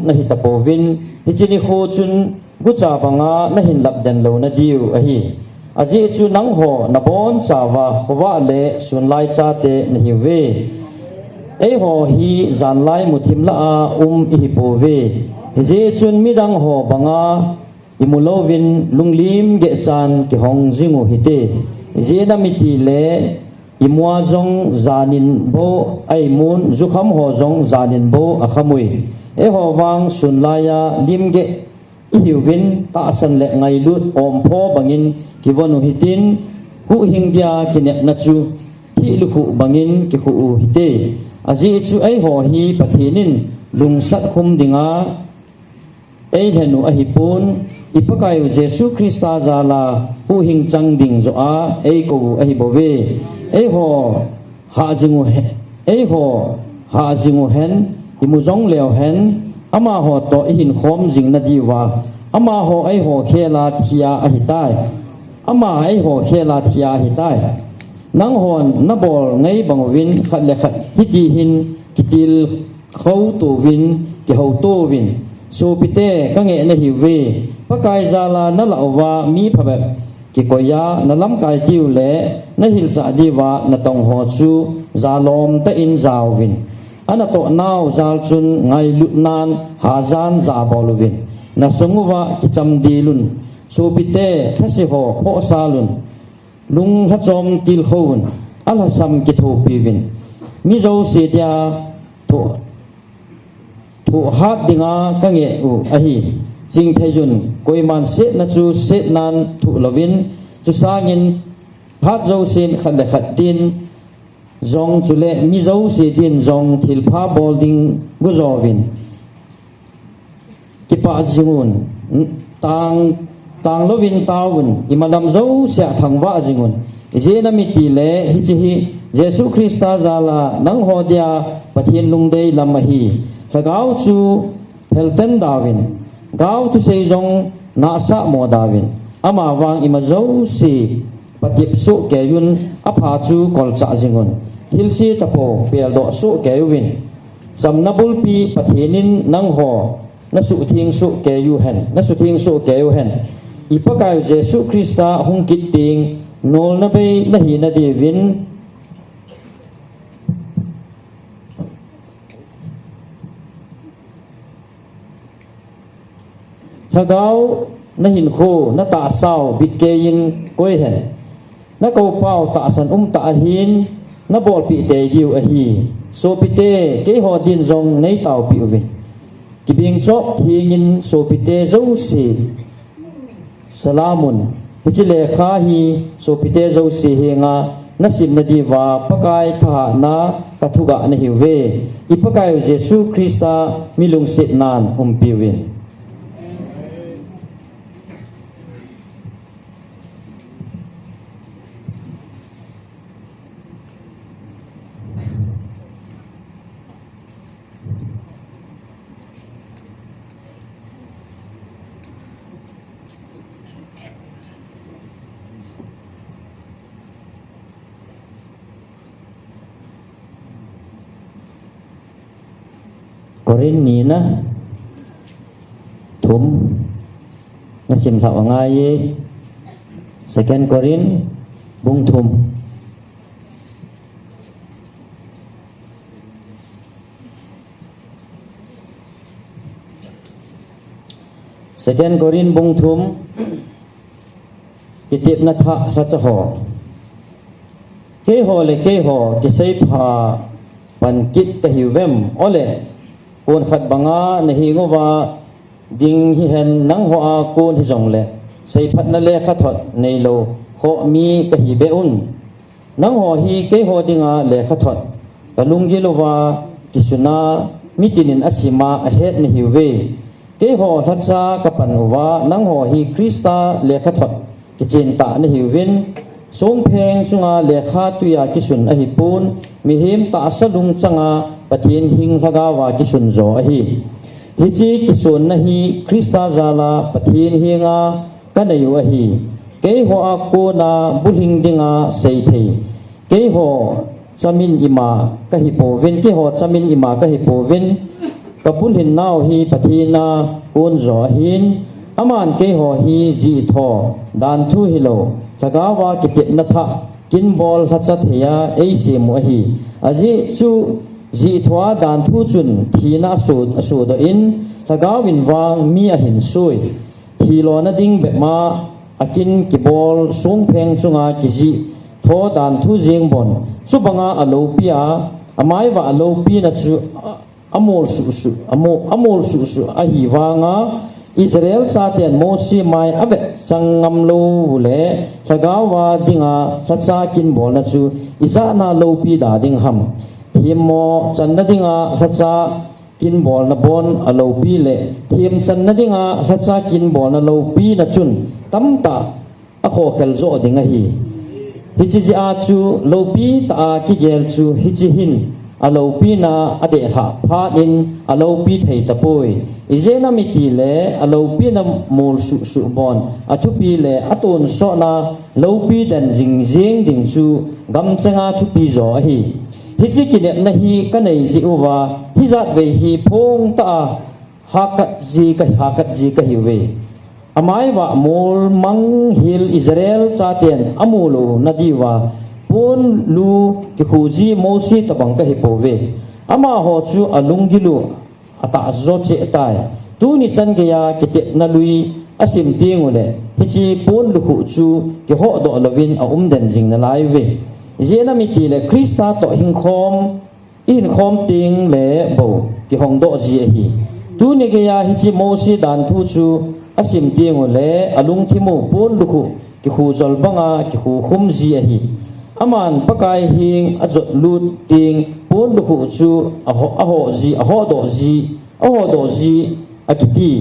Speaker 1: na hi tapovin hi chini ho chun gu cha banga na hin lap den lo na diu a hi aji chu nang ho na bon chawa khowa le sun lai cha te na hi ve ei ho hi zan lai muthim la a hi po ve je chun mi dang ho banga imulovin lunglim ge chan ki hong jingu hite je na miti le imwa jong zanin bo ai mun zukham ho jong zanin bo akhamui e ho wang sunlaya limge hiwin ta san le ngai lut om pho bangin kiwonu hitin hu hingdia kinep na chu hi lukhu bangin ki khu hite aji chu ai ho hi pathinin lungsat khum dinga ei henu a hipun ipakai Jesu Krista zala hu hing chang ding zo a ei ko a hi bove ei ho ha jingu he ei ho ha jingu hen imuzong leo hen ama ho to hin khom jing na diwa ama ho ei ho khela thia a hi tai ama ei ho khela thia hi tai nang hon na bol ngai bangwin khat le khat hiti hin kitil khau tu win ki ho tu win so pite ka nge na hi ve pakai zala na lawa mi phabe ki koya na lam kai kiu le na hil cha diwa na tong ho chu zalom ta in zawin ana to naw zal chun ngai lutnan hazan za bolwin na sunguwa ki cham dilun so pite thasi ho pho salun lung ha chom til khowun al hasam ki tho piwin mi zo se dia thu hat dinga ka nge u a hi jing thejun koiman se na chu se nan thu lovin chu sangin hat zo sin khat le khat din zong chule mi zo se din zong thil pha bolding gu zovin ki pa jingun tang lovin tawun imalam zo sia thangwa jingun je na mi ti le hi chi hi Jesu Krista zala nang hodia pathin lungdei lamahi gao chu pelten davin gao tu sei jong na sa mo davin ama wang imazo si patip su ke yun apha chu kol cha jingon thil si tapo pel do su ke win samnabul pi pathinin nang ho na su thing su ke yu hen na su thing su ke yu hen ipakai Jesu Krista hung kiting nol na be na hi na divin gao na hin khu na ta sao bit ke in koi hen na ko pau ta san ta hin na bol pi te diu a hi so pi te ke ho din jong nei tau pi vi ki bing chok thing in so pi te zo si salamun ฮิจิเลขาฮีโซปิเตโจสีเฮงานัสิมนดีวาปะกายทหานากัทุกะนหิเวอิปะกายเยซูคริสต์มิลุงสินานปิวินกอรินนี้นะทุมนัสิมทาวงายsecond Korin bung thum second Korin bung thum kitip na tha rachaho ke ho le ke ho ki sei pha pan kit ka hiwem ole kon khat banga na hi ngova ding hi hen nang ho a kon hi jong le sei phat na le kha thot nei lo kho mi ka hi be un nang ho hi ke ho dinga le kha thot kalung gi lova kisuna mitinin asima a het na hi we ke ho thatsa ka pan wa nang ho hi krista le kha thot ki chin ta na hi win song pheng chunga le kha tuya kisun a hi pun mi him ta salung changa pathin hing thaga wa kisun zo a hi hi chi kisun na hi krista zala pathin hinga kanayu a hi ke ho a ko na bulhing dinga sei thei ke ho chamin ima ka hi povin ke ho chamin ima ka hi povin kapul hin naw hi pathina kun zo hin aman ke ho hi ji tho dan thu hilo thagawa kitip na tha kin bol hacha theya eisi mo hi aji chu ji thwa dan thu chun thina su do in thagawin wang mi a hin sui thilo na ding be ma akin ki bol sung pheng chunga ki ji tho dan thu jing bon chu banga alo pia amai wa alo pi na chu amol su a hi wanga Israel saten mosi mai ave sangam lo le thagawa dinga thacha kin bol na chu isa na lo pi da ding ham thimo channa dinga thacha kin bol na bon alo pi le thim channa dinga thacha kin bol na lo pi na chun tamta a kho khel zo dinga hi hichi ji a chu lo pi ta ki gel chu hichi hin alo pi na ade ha pha in alo pi thei tapoi izena miti le alo pi na mol su bon athu pi le atun so na lo pi dan jing jing ding chu gam changa thu pi zo hi hi chi ki ne na hi ka nei ji uwa hi zat ve hi phong ta hakat ji ka hi ve amai wa mol mang hil Israel chaten amulu nadiwa pon lu ki khuji mosi tabang ka hi pove ama ho chu alungilu ata zo che tai tu ni chan ge ya ki na lui asim tingule hichi pon lu khu chu ki ho do lovin a den jing na lai ve jena mi ti le krista to hing khom ting le bo ki hong do ji hi tu ni ge ya hichi mosi dan thu chu asim tingule alung thimu pon lu khu ki khu jol banga ki khu khum ji hi aman pakai hing azot lut ting pon lu khu chu a ho do ji akiti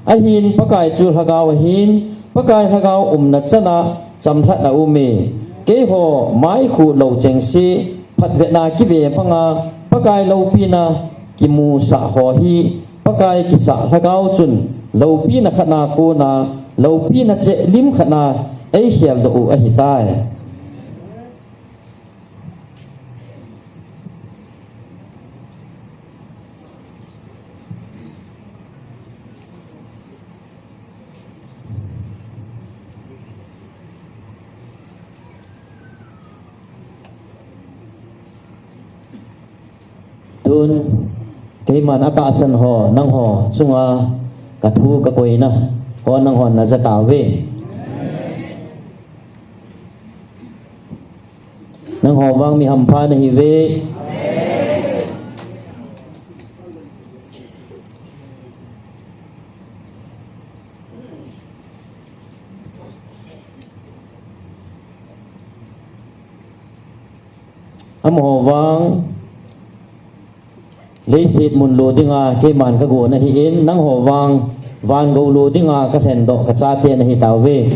Speaker 1: ahin pakai chu hagaw hin pakai hagaw na chana chamthat na ume ke ho mai khu lo cheng si phat ve na ki ve panga pakai lo pi na ki mu sa ho hi pakai ki sa hagaw chun lo pi na khana ko na lo pi na che lim khana ai hial do u a hi tai tun cái man akasan ho nang ho chunga ka thu ka koina ho nang ho na za ka ve nang ho wang mi ham pha na hi ve ho wang lấy xịt mun lu dinga ke man ka go na hi in nang ho wang van go lu dinga ka then do ka cha te na hi taw ve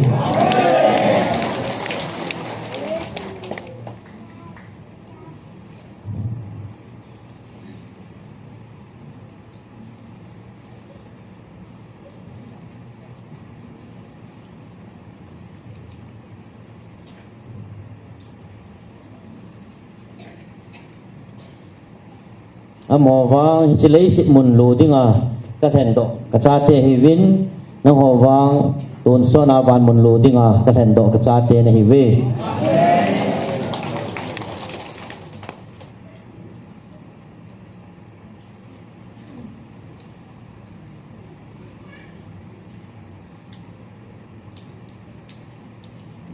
Speaker 1: mo wang hi lấy xịt mun lu dinga ka then do ka cha te hi vin nang ho wang tun so na van mun lu dinga ka then do ka cha te na hi ve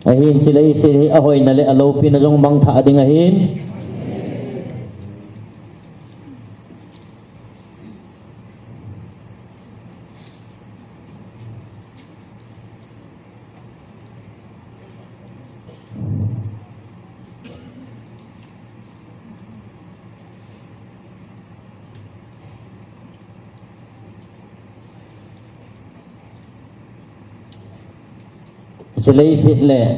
Speaker 1: ahin chi lấy xịt a hoi na le alo pin na jong mang tha dinga hin chỉ lấy xịt lệ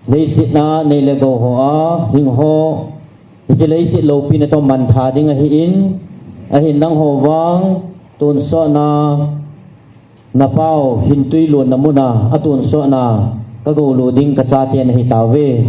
Speaker 1: lấy xịt na này là go hoa hình ho chỉ lấy xịt lâu pin to man thà đi ngay in hình năng hồ vang tuần so na pao hình tuy luôn na muna tuần so na các gấu lô đinh cả cha tiền hi tao về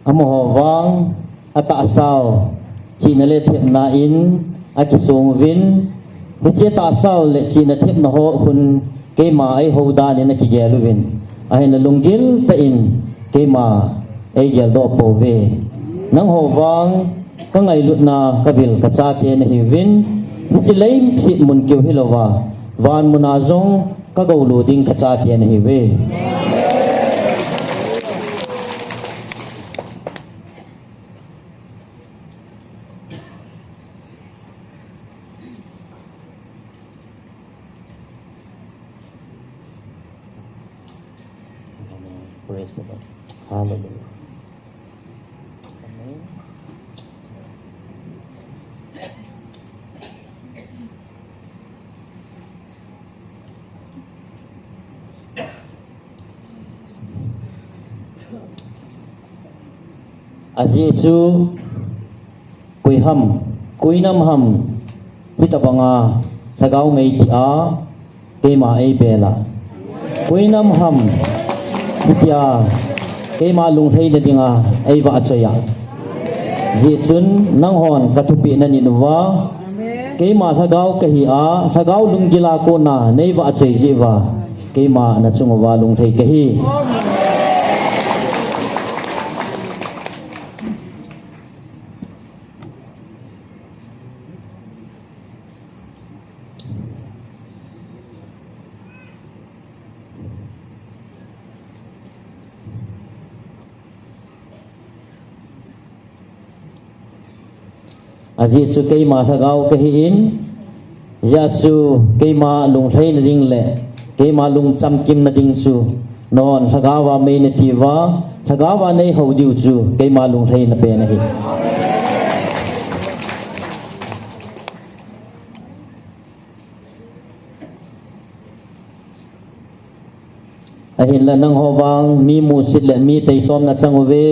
Speaker 1: amo wang ata sao chi na le thep na in akisung vin he che ta sao le chi na thep na ho hun ke ma ai ho da ne na ki gelu vin ai na lungil ta in ke ma ai gel do po ve nang ho wang ka ngai lut na ka vil ka cha te na hi vin he chi lei chi mun keu hilowa van muna zong ka go lu ding ka cha te na hi ve Praise the Lord. Hallelujah. Aji su kui ham kui nam ham hita banga thagau mei ti a ke ma ei bela kui nam ham hitia ke ma lung thei na dinga ei wa achaya ji chun nang hon katupi na ni nuwa ke ma thagau ka hi a thagau lung gila ko na nei wa achai ji wa ke ma na chung wa lung thei ka hi aji chu ke ma thagau ka hi in ya chu ke ma lung thei na ding le ke ma lung cham kim na ding chu non thagawa me na ti wa thagawa nei ho diu chu ke ma lung thei na pe na hi ahin la nang hobang mi musit le mi taitom na changuwe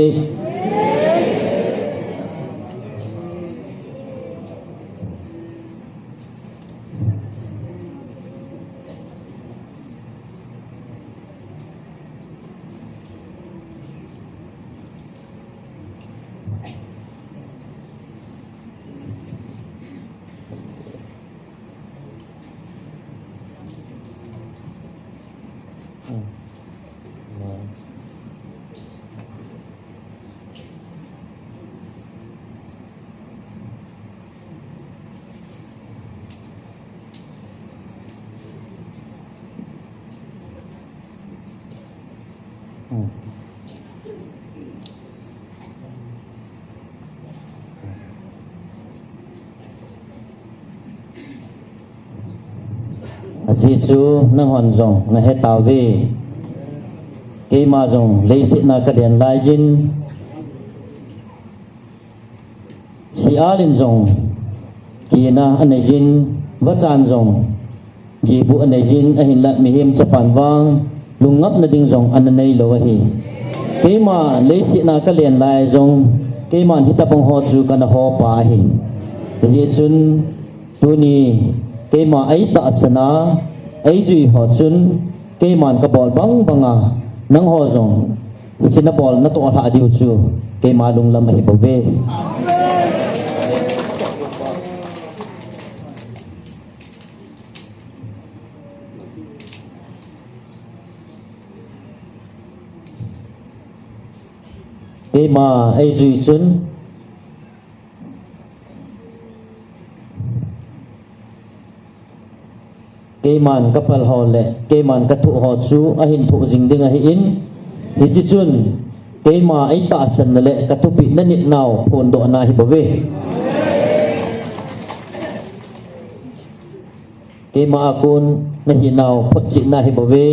Speaker 1: asi chu nang hon jong na he tawe ke ma jong leisit na ka den lai jin si alin jong ki na anai jin wachan jong ki bu anai jin ahin la mi him chapan wang lungap na ding jong ananai lo hi ke ma leisit na ka len lai jong ke man hitapong ho chu kana ho pa hi ji chun tuni ke ma ai ta sana ai zui ho chun ke man ka bol bang banga nang ho jong china bol na to tha diu chu ke ma lung lam hi bove ke ma ai zui chun ke man kapal ho le ke man ka thu ho chu a hin thu jing ding a hi in hi chi chun ke ma ai ta san le ka thu pi na nit naw phon do na hi bove ke ma akun na hi naw phot chi na hi bove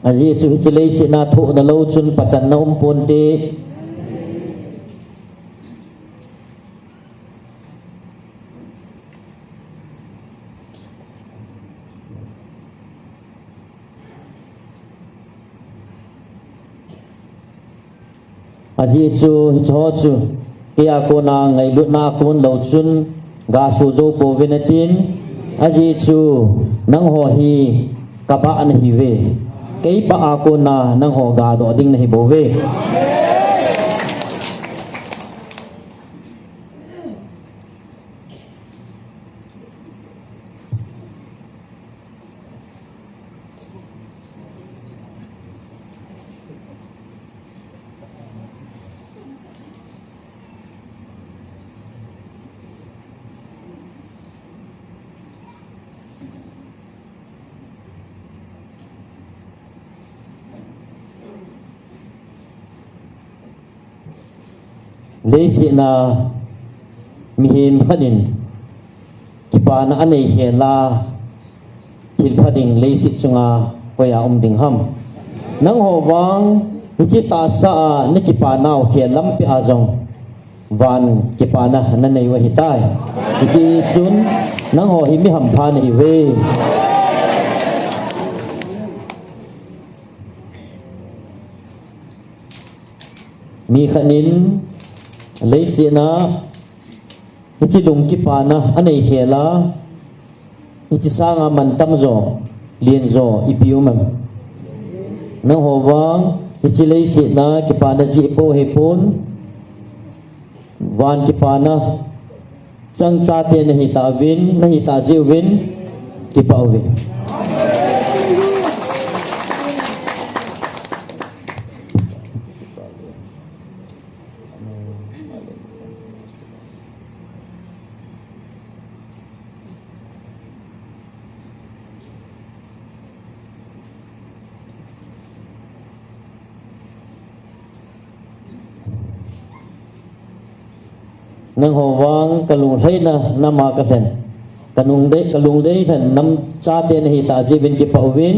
Speaker 1: aji chu chilei si na thu na lo chun pachan na pon te aji chu cho chu kia ko na ngai lu na kon lo chun ga su zo po venetin aji chu nang ho hi kapa an hi ve cái ba cô na nang ho ga do ding na hi bo ve lấy sự na mi him khadin kipa na anei he la thil phading lấy sự chunga poya ding ham nang ho wang chi ta sa ni kipa naw he lam pi a jong van kipa na na nei wa hitai chi chun nang ho hi mi ham phan hi we mi khanin lấy sự na chỉ lùng kipa na anh ấy hè la chỉ sang man tâm rồi liền rồi ipiu man nang ho wang chỉ lấy sự na kipa na ji po he pon van kipa na chang cha te na hi ta vin na hi ta jiu vin kipa vin nang ho wang kalung thei na nama ka sen kalung dei than nam cha te na hi ta jibin ki pauvin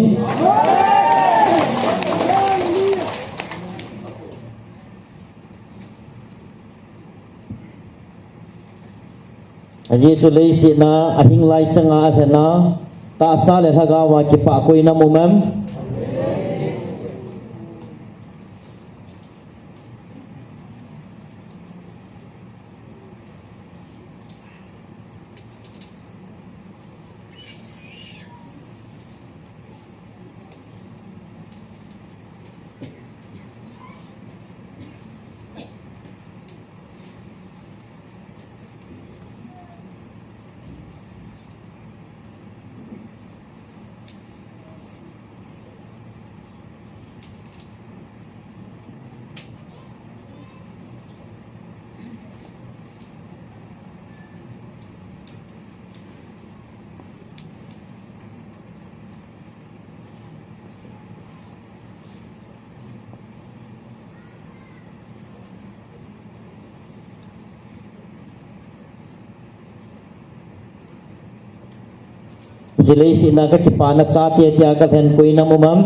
Speaker 1: aji chu lei si na ahing lai changa thena ta sa le thaga wa ki pa koi na mumam jilei si na ka ki pa na cha te tia ka then koi na mumam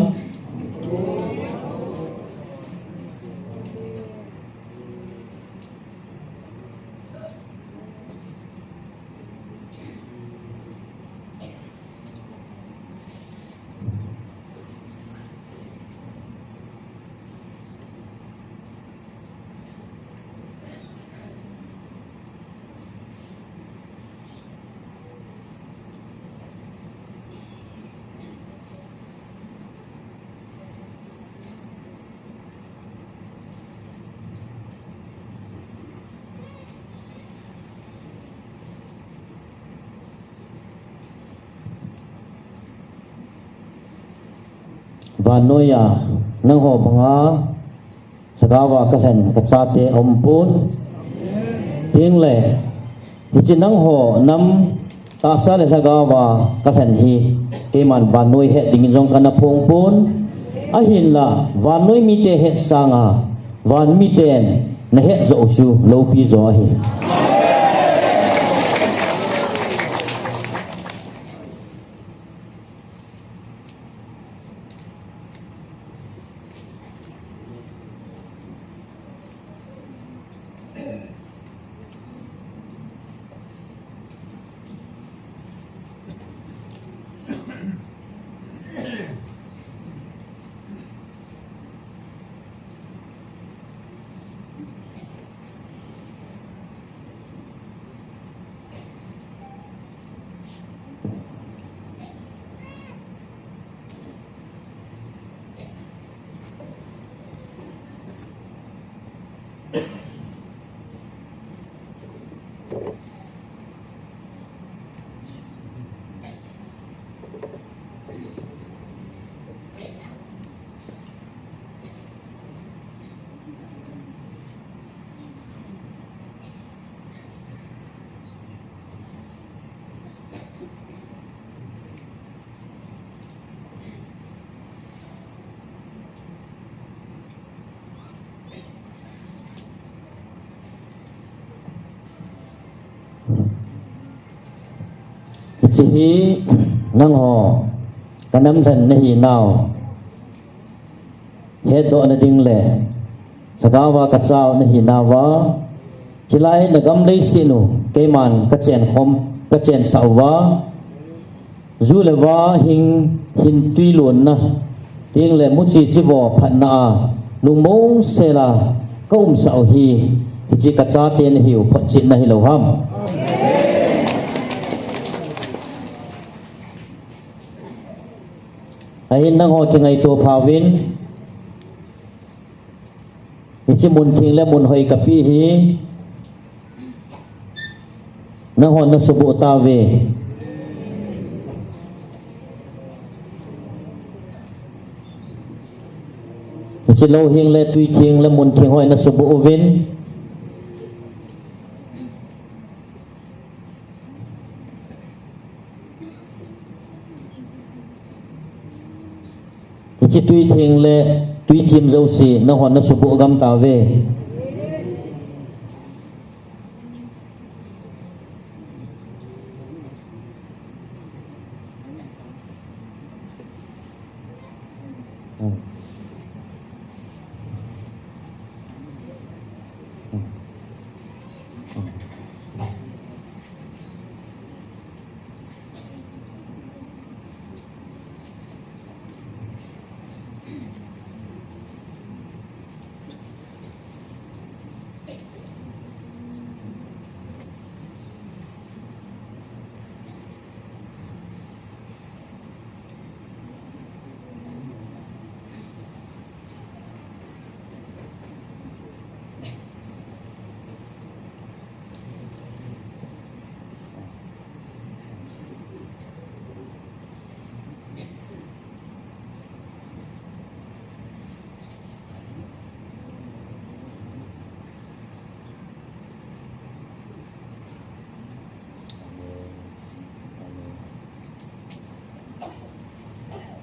Speaker 1: vanoya nang ho banga sagawa ka hen ka cha te ompun ting le hi nang ho nam ta sa le sagawa ka hen hi ke man vanoi he ding jong kana phong pun a hin la vanoi mi te het sanga van mi ten na het zo chu lo pi zo hi chỉ hi nang ho kanam than na hi naw he do na ding le sagawa ka chao na hi nawa chilai na gam lei sinu ke man ka chen khom ka chen sawa zu le wa hin tui lun na ting le mu chi chi bo phat na lung mo se la ka sao hi chi ka cha te na hiu phat chi na hi lo ham ahin nang ho ki ngai to phawin chi mun thing le mun hoi ka pi hi nang ho na subu ta ve chi lo hing le tui thing le mun thing hoi na subu vin chỉ tùy thiền lệ tùy chim dâu xì nó hoàn nó sụp bộ găm tàu về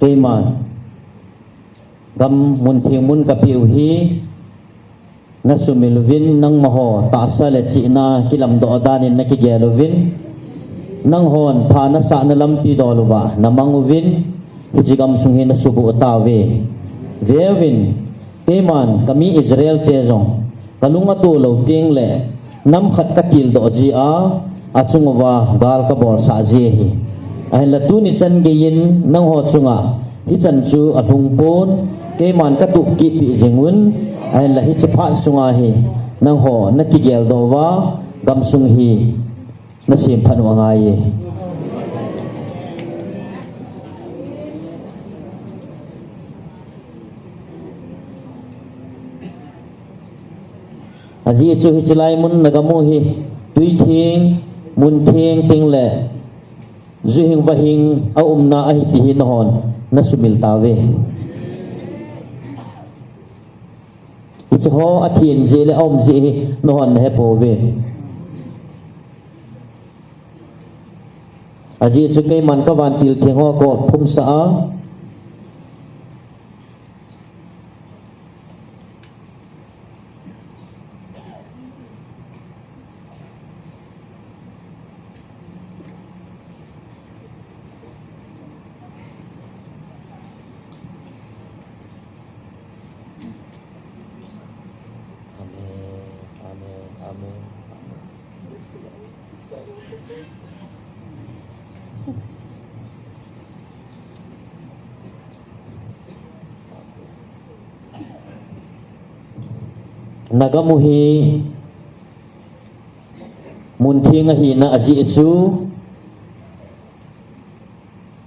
Speaker 1: Teman gam mun thiang mun ka piu hi na sumilvin nang maho ta sa le chi na kilam do danin na ki gelovin nang hon pha na sa na lampi dolwa na manguvin hijigam sunghi na subu tawe vevin teman kami Israel tezong kalunga to lo ting le nam khat ka til do ji a achungwa gal ka bor sa ji hi ai la tu ni chan ge yin nang ho chunga hi chan chu a thung pon ke man ka tu ki pi jingun ai la hi chapha sunga hi nang ho na ki gel do wa gam sung hi na sim phan wa ngai aji chu hi chlai mun nagamu hi tui thing mun thing ting le zuhing bahing a umna a hi ti na hon na sumil tawe it's ho a thin je le om je no hon he po ve aji chu kai man ka wan til theng ho ko phum sa a nagamuhi munthi nga hi na aji chu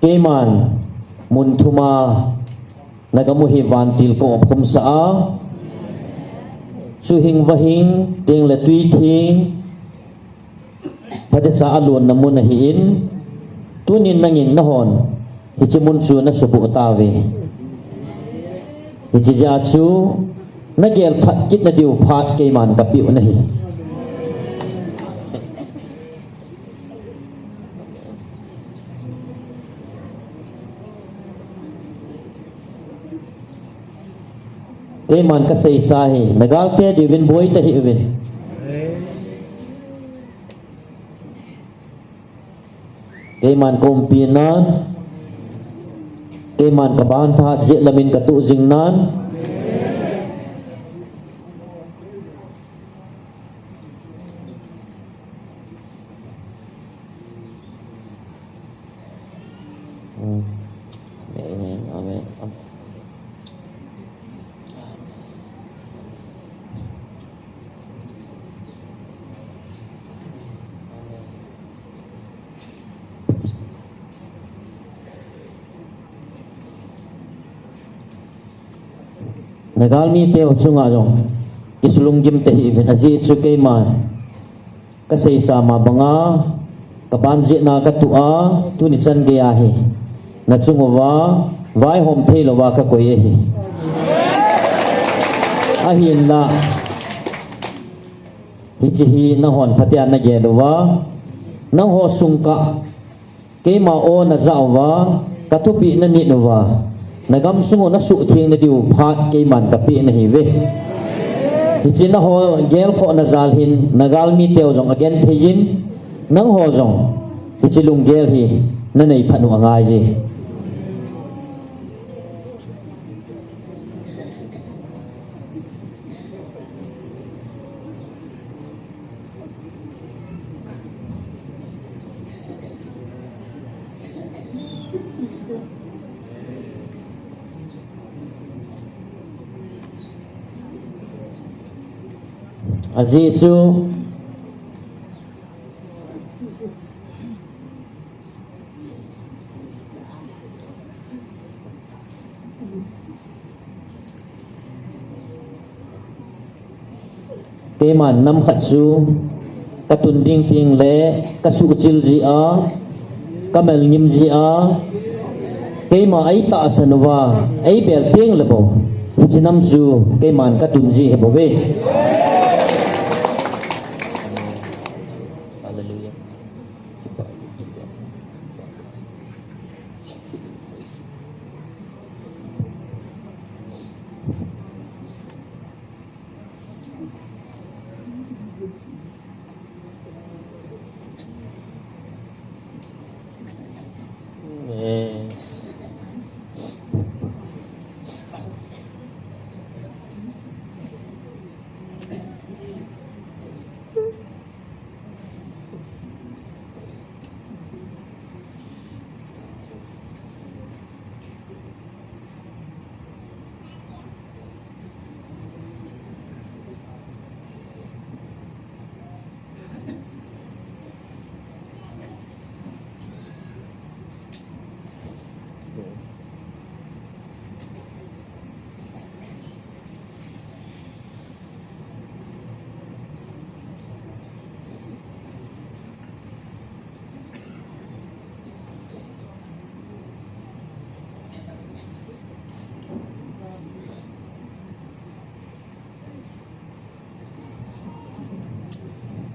Speaker 1: keman munthuma nagamuhi vantil ko phum sa a suhing wahing ting le tui thing pade cha alun namun hi in tunin nangin nahon hi chimun chu na subu tawe hi ja chu na gel phat kit na diu phat ke man ka piu na hi ke man ka sei sa hi nagal te divin boy ta hi win ke man kompinan ke man ka ban tha je lamin ka tu jing nan nagal mi te chunga jong islung gim te hi ben aji chu ke man ka sei sa ma banga ka ban je na ka tu a tu ni chan ge a hi na chungwa vai hom the lo wa ka koi hi a hin la hi chi hi na hon phatya na ge lo wa nang ho sung ka ke ma o na za wa ka tu pi na ni no wa nagam sungo na su thieng na diu phat ke man ka pi na hi ve hi chin na ho gel kho na zal hin nagal mi teo jong again thein nang ho jong hi chilung gel hi na nei phanu angai ji Aziz chu keman nam khat chu katun ding ting le kasu chil ji a kamel ngim ji a kema ai ta sanwa ai bel ting le bo chinam chu keman katun ji he bo ve hallelujah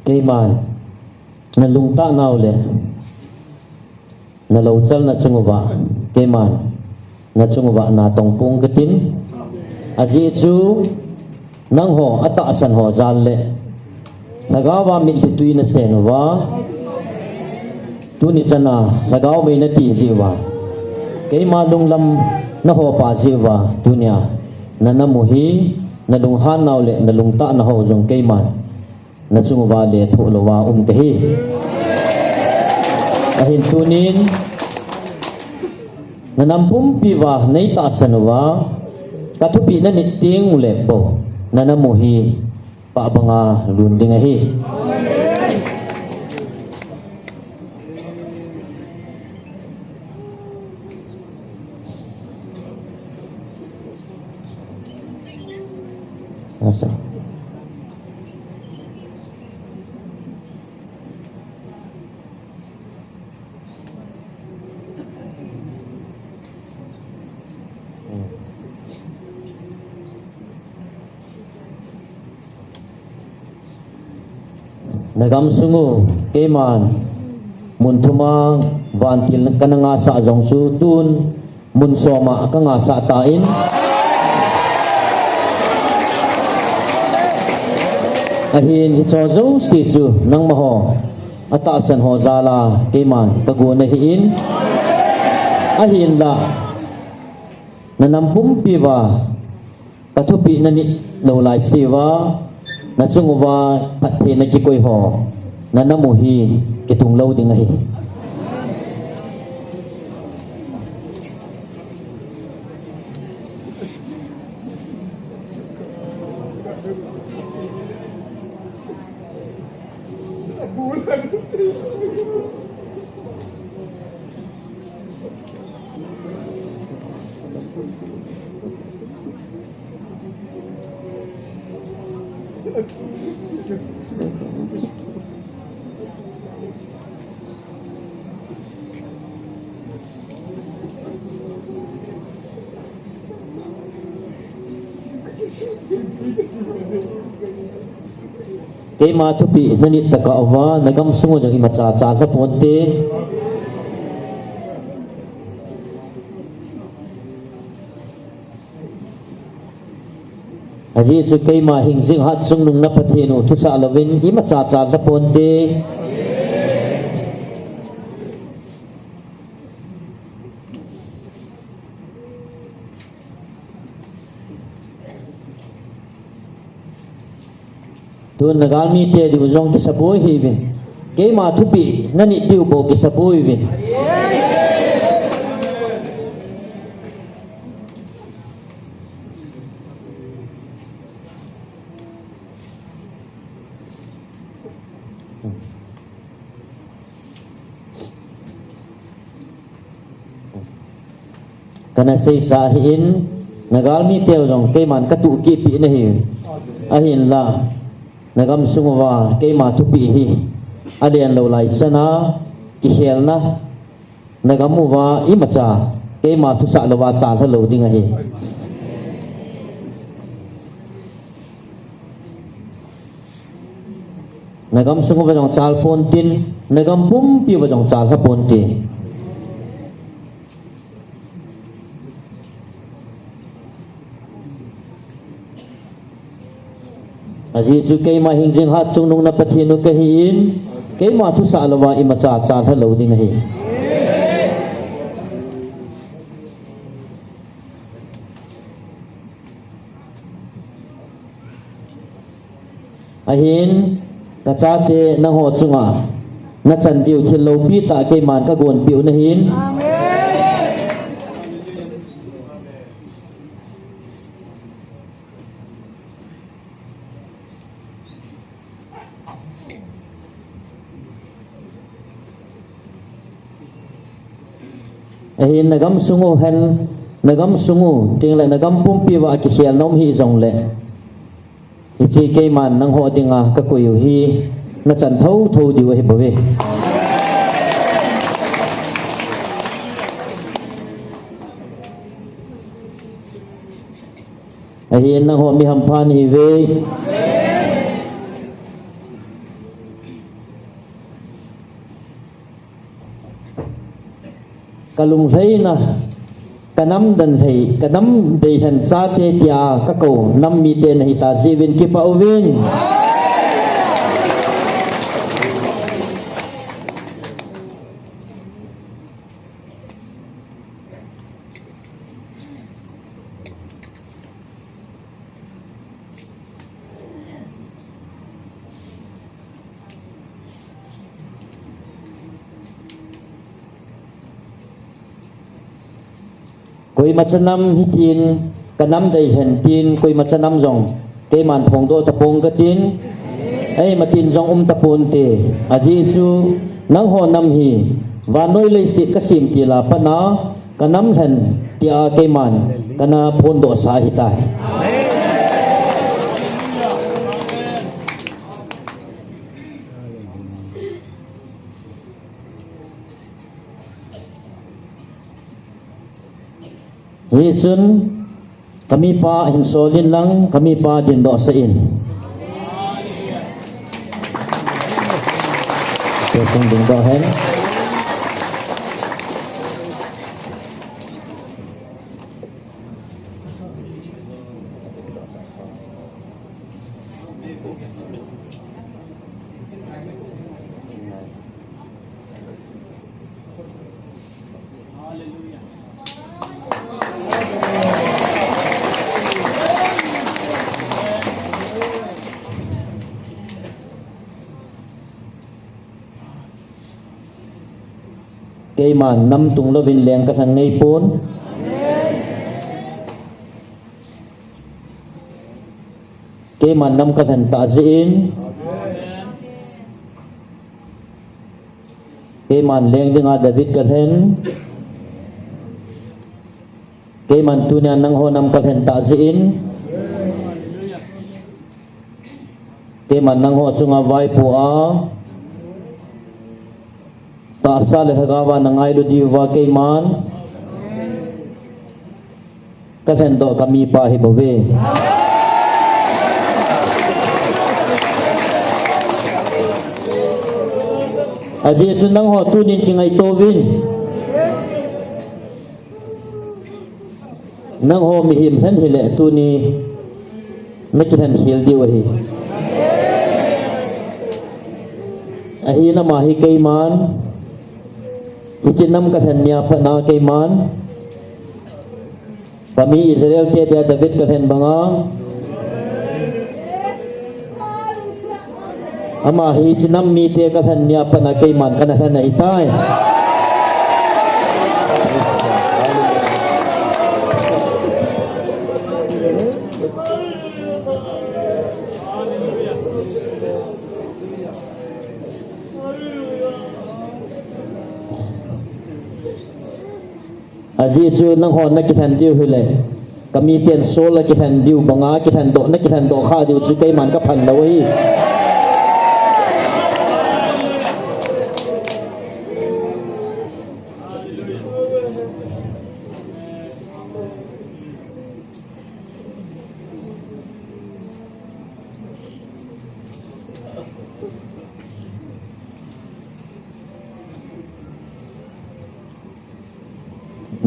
Speaker 1: keman na lungta naw le na lauchal na chunguwa keman na chunguwa na tongpung katin aji chu nang ho ata san ho zal le lagawa mi litui na senwa tuni chana lagaw mai na ti jiwa keman lunglam na ho pa jiwa dunya na namuhi na lunghan naw le na lungta na ho jong keman na chungwa le tholowa tehi ahin tunin na nampum piwa nei ta sanwa katupi na niting lepo na namuhi pa banga lunding ahi asa nagam sungu keman mun thuma vantil kananga sa jong su tun mun soma kanga sa tain ahin hichozo si chu nang maho ata san ho zala keman kagu na hiin ahin la nanampum piwa katupi na ni lolai siwa na chungwa pathe na ki koi ho na namuhi kitung lo ding ahi kema thupi nani taka awa nagam sungo jang imacha cha la ponte aji chu kema hingjing hat sungnung na pathenu thusa lovin imacha cha la ponte tu nagalmi te di ujong ki saboi hivin kema thupi nani tiu bo ki saboi vin kana sei sahin nagalmi teu jong ke man ka tu ki pi na hi ahin la nagam sungwa ke ma tu pi hi alian lo lai sana ki hel na nagamu wa imacha ke ma tu sa lawa cha tha lo ding hi nagam sungwa jong chal pon tin nagam pum pi wa jong chal ha pon ti aji chu ke ma hing jing ha chung nung na pathinu ka hi in ke ma tu sa lawa imacha cha tha lo ding hi ahin ka cha te na ho chunga na chan piu thil lo pi ta ke man ka gon piu na hin ahin nagam sungu hen nagam sungu ting la nagam pum pi wa ki khial nom hi zong le ichi ke man nang ho dinga ka koyu hi na chan thau thau diwa hi bawe ahin nang ho mi ham phan hi ve kalung thei na kanam dan thei kanam dei han cha te tia ka ko nam mi te nahi ta jivin ki pa ovin koi machanam hitin kanam dei hen tin koi machanam jong ke man phong do ta pong ka tin ai matin jong tapon te aji su nang ho nam hi wa noi le si ka sim ti la pa na kanam hen tia ke man kana phon do sa hi tai hi chun kami pa hin solin lang kami pa din do sa in so kung din do hen ke man nam tung lo vin leng ka thang ngei pon ke man nam ka than ta zin ke man leng dinga David ka then ke man tu nya nang ho nam ka than ta zin ke man nang ho chunga vai pu a ta sa le thagawa nangai lu diwa ke man ka then do kami pa hi bove aji chunang ho tu nin kingai to vin nang ho mi him than hi le tu ni me ki than hil diwa hi ahi na ma hi ke man Hichinam katanya pana kaiman kami Israel te dia David kathen banga ama hichinam mi te katanya pana kaiman kana thana itai aji chu nang hon na ki than diu hile kami ten sol la ki than diu banga ki than do na ki than do kha diu chu kai man ka phan lo hi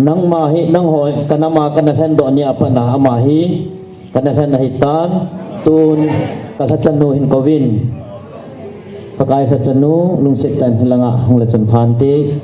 Speaker 1: nang mahi nang hoi kanama kanathan do ni apa na amahi kanathan na hitan tun kalachanu hin kovin pakai sachanu lungsik tan hilanga hongla chan phanti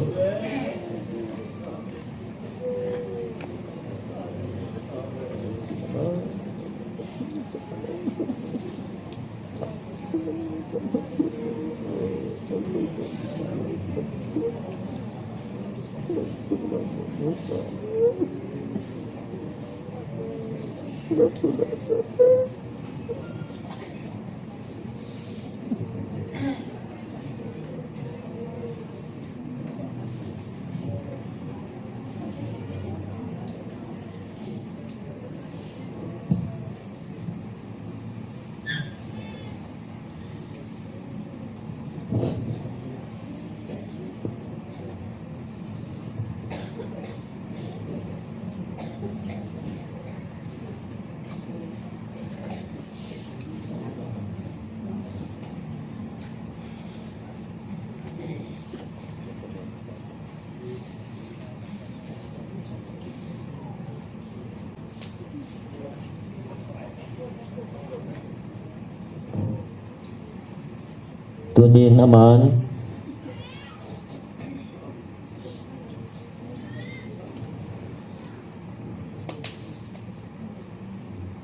Speaker 1: tunin aman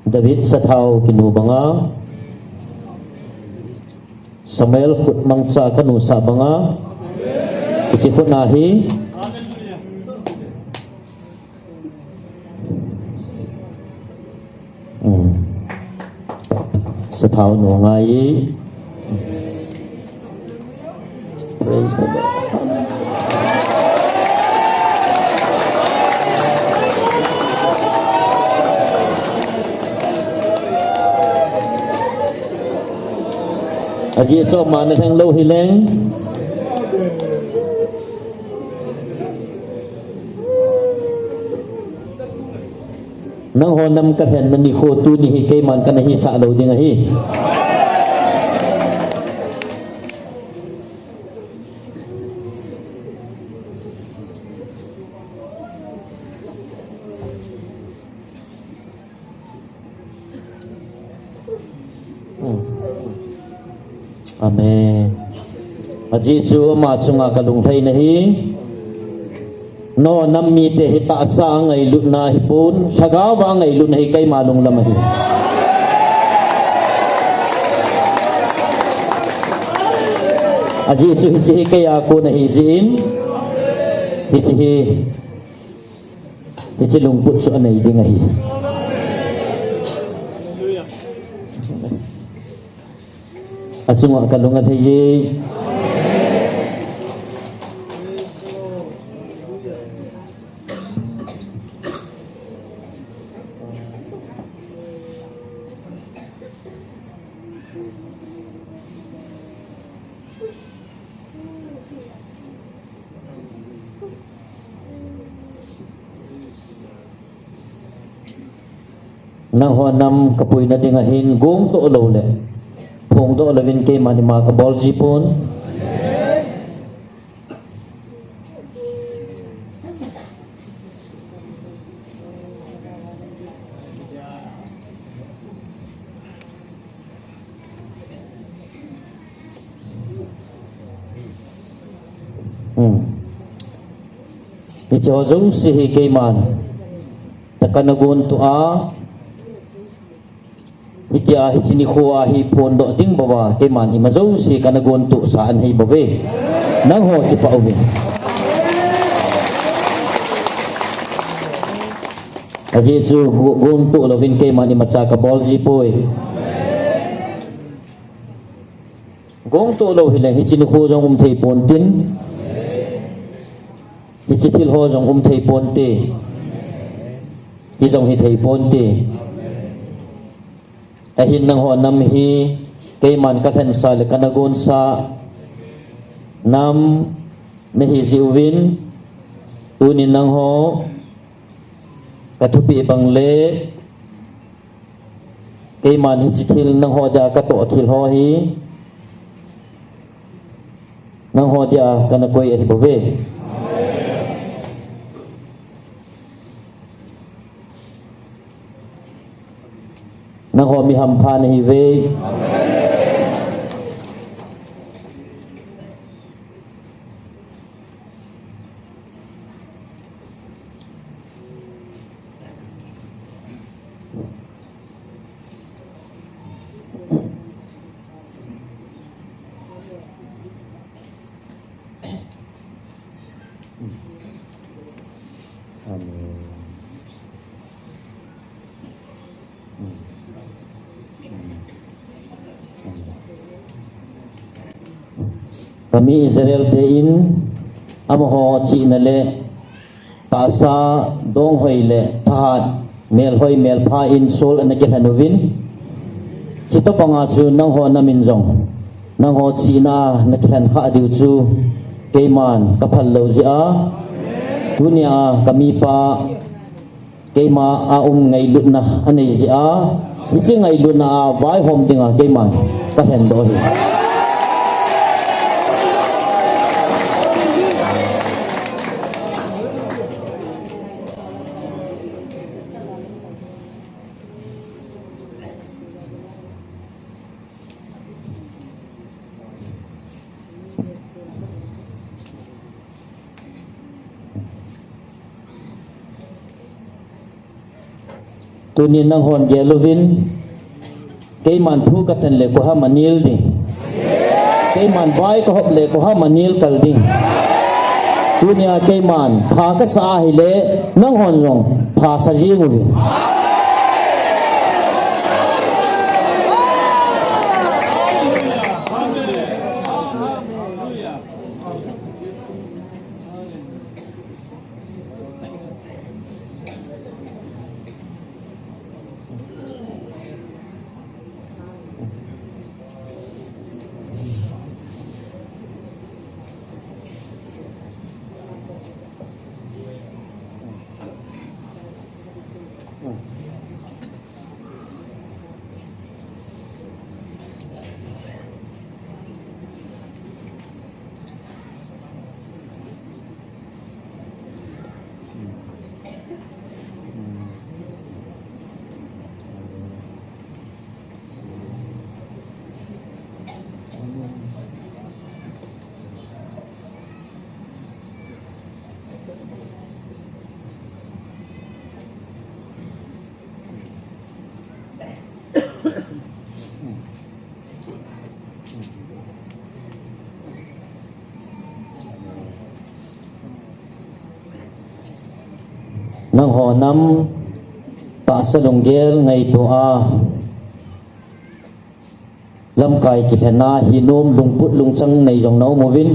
Speaker 1: David sathau kinubanga Samuel khut mangsa kanu sabanga ichifut nahi sathau no ngai praise the Lord. Aji so mana thang lâu hileng nang honam ka hen ni kho tu ni hi kai man kan hi sa lo ding hi Amen. Aji chu ma chunga kalung thai nahi no nammi te hita sa ngai lut na hi pun sagawa ngai lut nahi kai malung lamahi aji chu hi kai aku nahi zin hi lungput chu anai ding hi Acunga kalungan saja. Nang honam kapui na dingahin gong to lo le. Phung to lawin ke manima ka bol jipon Ijo jong si ke man takanagun to a itia hichini khuwa hi phondo ding bawa ke man imazo si kanagon tu saan hi bave nang ho ti pauwi aji chu gon tu lovin ke man imatsa ka bolji poi gong tu lo hileng hichini khu jong thei pon tin hi chi thil ho jong thei pon te hi jong hi thei pon te a hin nang ho nam hi keiman ka than sa le kanagon sa nam ne hi ziwin tunin nang ho katupi bang le keiman hi chi thil nang ho ja ka to thil ho hi nang ho dia kana koi a hi bove nang ho mi ham phan hi ve kami Israel te in amho chi na le ta sa dong hoi le that mel hoi mel pha in sol an ke hanovin chito panga chu nang ho na min jong nang ho chi na na khan kha diu chu keiman ka phal lo ji a dunia kami pa keima a ngai lut na anei ji a chi ngai lut na a vai hom tinga keiman ka hen do hi tunin nang hon gelovin keiman thu ka tan le ko ha manil ding keiman vai ko hop le ko ha manil kal ding tunia keiman pha ka sa hi le nang hon rong pha sa ji ngu vi nang ho nam ta sa longgel ngai to a lam kai ki thana hinom lungput lungchang nei jong no movin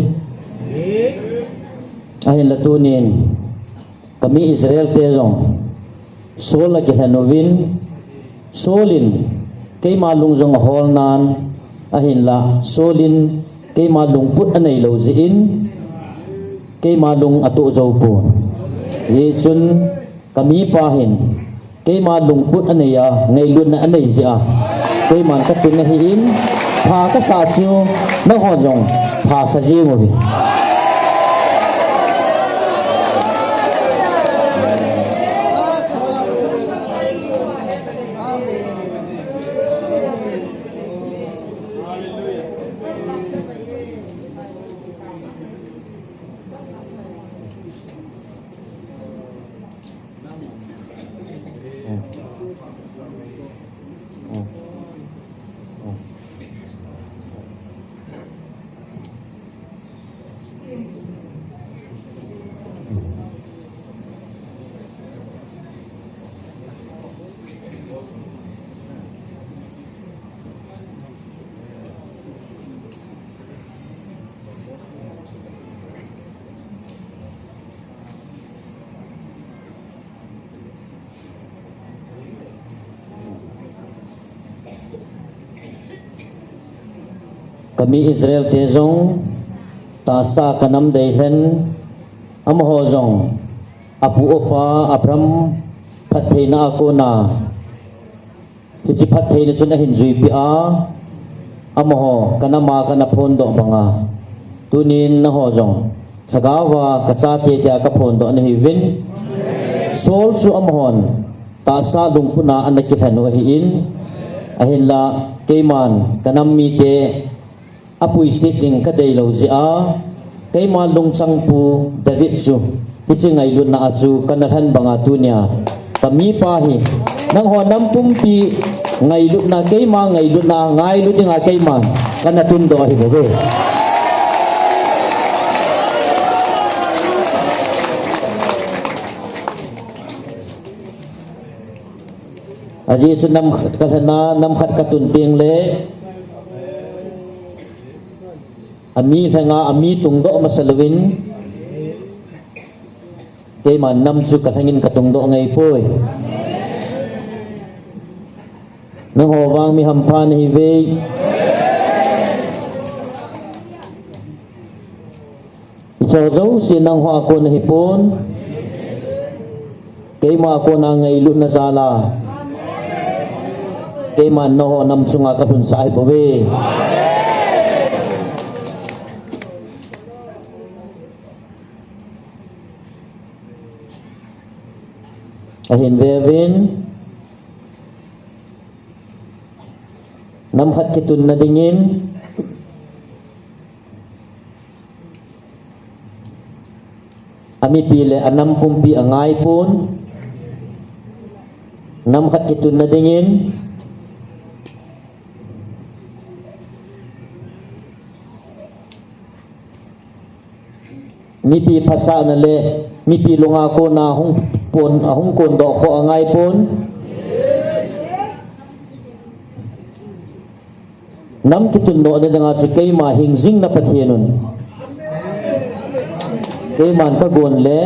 Speaker 1: a hin la tunin kami Israel te jong sol la ki hanovin solin keima lungjong hol nan a hin la solin keima lungput anei lo ji in keima lung atu zo pu ye chun kami pahin keima lungput aneya ngai lut na anei ji a keiman ka tin na hi in pha ka sa chu na ho jong pha sa ji mo bi kami Israel tezong tasa kanam dayhen amhozong apu opa Abram phathei na ako na hichi phathei na chuna hinjui pi a amho kanama kana phondo banga tunin na hozong sagawa kachate tia ka phondo na hivin sol su amhon tasa lungpuna anakithanu hiin ahinla keiman kanam mi te apui siting kadai lo zia keiman lungchang pu David su ichingai lut na achu kanathan banga tunia kami pahi nang honam pumpi ngai lut na keima ngai lut na ngai lut nga keima kanatun do hi bebe aji chu nam kathana nam khat katun ting le ami thanga ami tungdo masalwin keima nam chu kathangin katungdo ngai poi nang howang mi hampan hi ve ichaw si nang ho ako na hipon keima ako na ngai lut na sala keima no ho nam chunga kapun sa ai pove ahin vevin nam khat kitun na dingin ami pile anam pumpi angai pun nam khat kitun na dingin mi pi phasa na le mi pi lunga ko na hung pon ahung kon do kho angai pon nam kitun do na nga chu keima hingjing na pathianun keiman ka gon le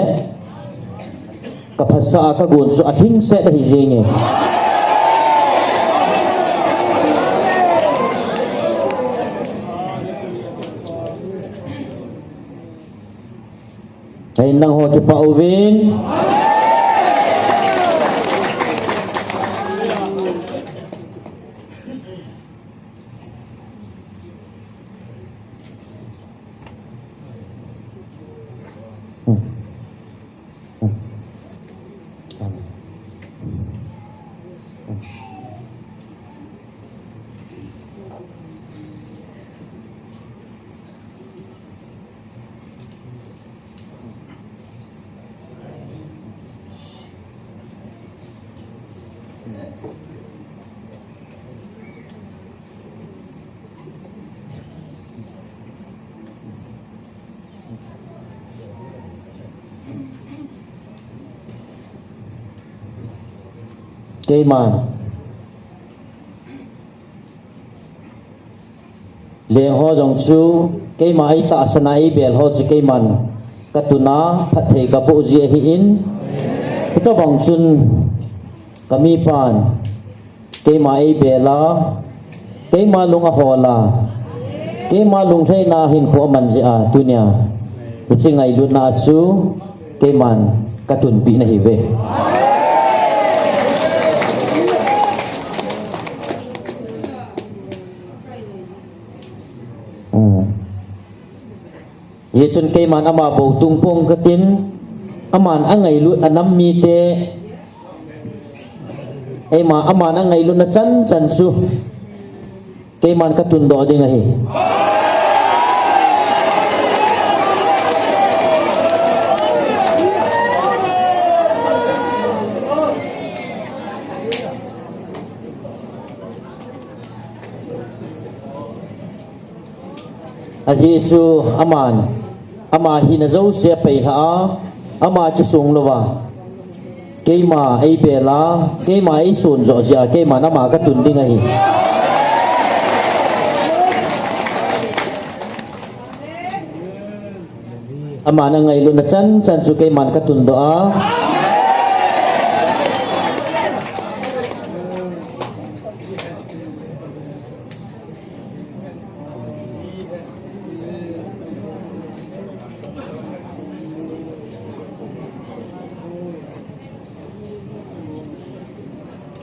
Speaker 1: ka phasa ka gon chu athing se da hi jenge ay nang ho ki pauvin keiman leng ho jong chu keima ai ta sanai bel ho chu keiman katuna phathei ka bo ji hi in to bang chun kami pan keima ai bela keima lunga hola keima lung thei na hin kho man ji a tunia ichingai lut na chu keiman katun pi na hi ve ye chun keiman ama bo tungpong katin aman angai lut anam mi te ema aman angai lut na chan chan chu keiman katun do ding hi aji chu aman ama hina zo se pai ha ama ki sung lova keima ai bela keima ai sun zo sia keima nama ka tun ding hi ama na ngai lu na chan chan chu keiman ka tun do a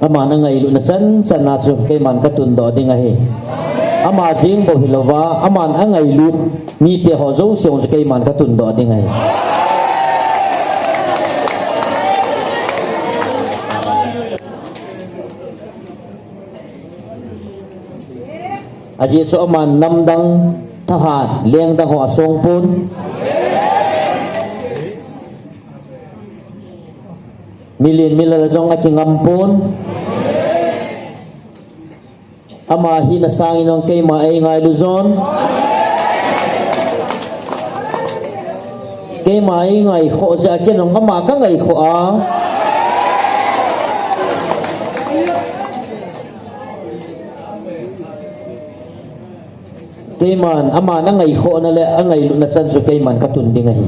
Speaker 1: ama na ngai lu na chan chan na chu ke man ka tun do ding a hi ama jing bo hilowa aman angai lu mi te ho zo song ke man ka tun do ding a hi aji cho aman nam dang thahat leng dang ho song pun milin milal jong aki ngampun ama hi na sangi nong kay ma ay ngai luzon kay ma ay ngai kho sa akin nong ama ka ngai kho a kay man ama na ngai kho na le angai lu na chan su kay man katun ding ai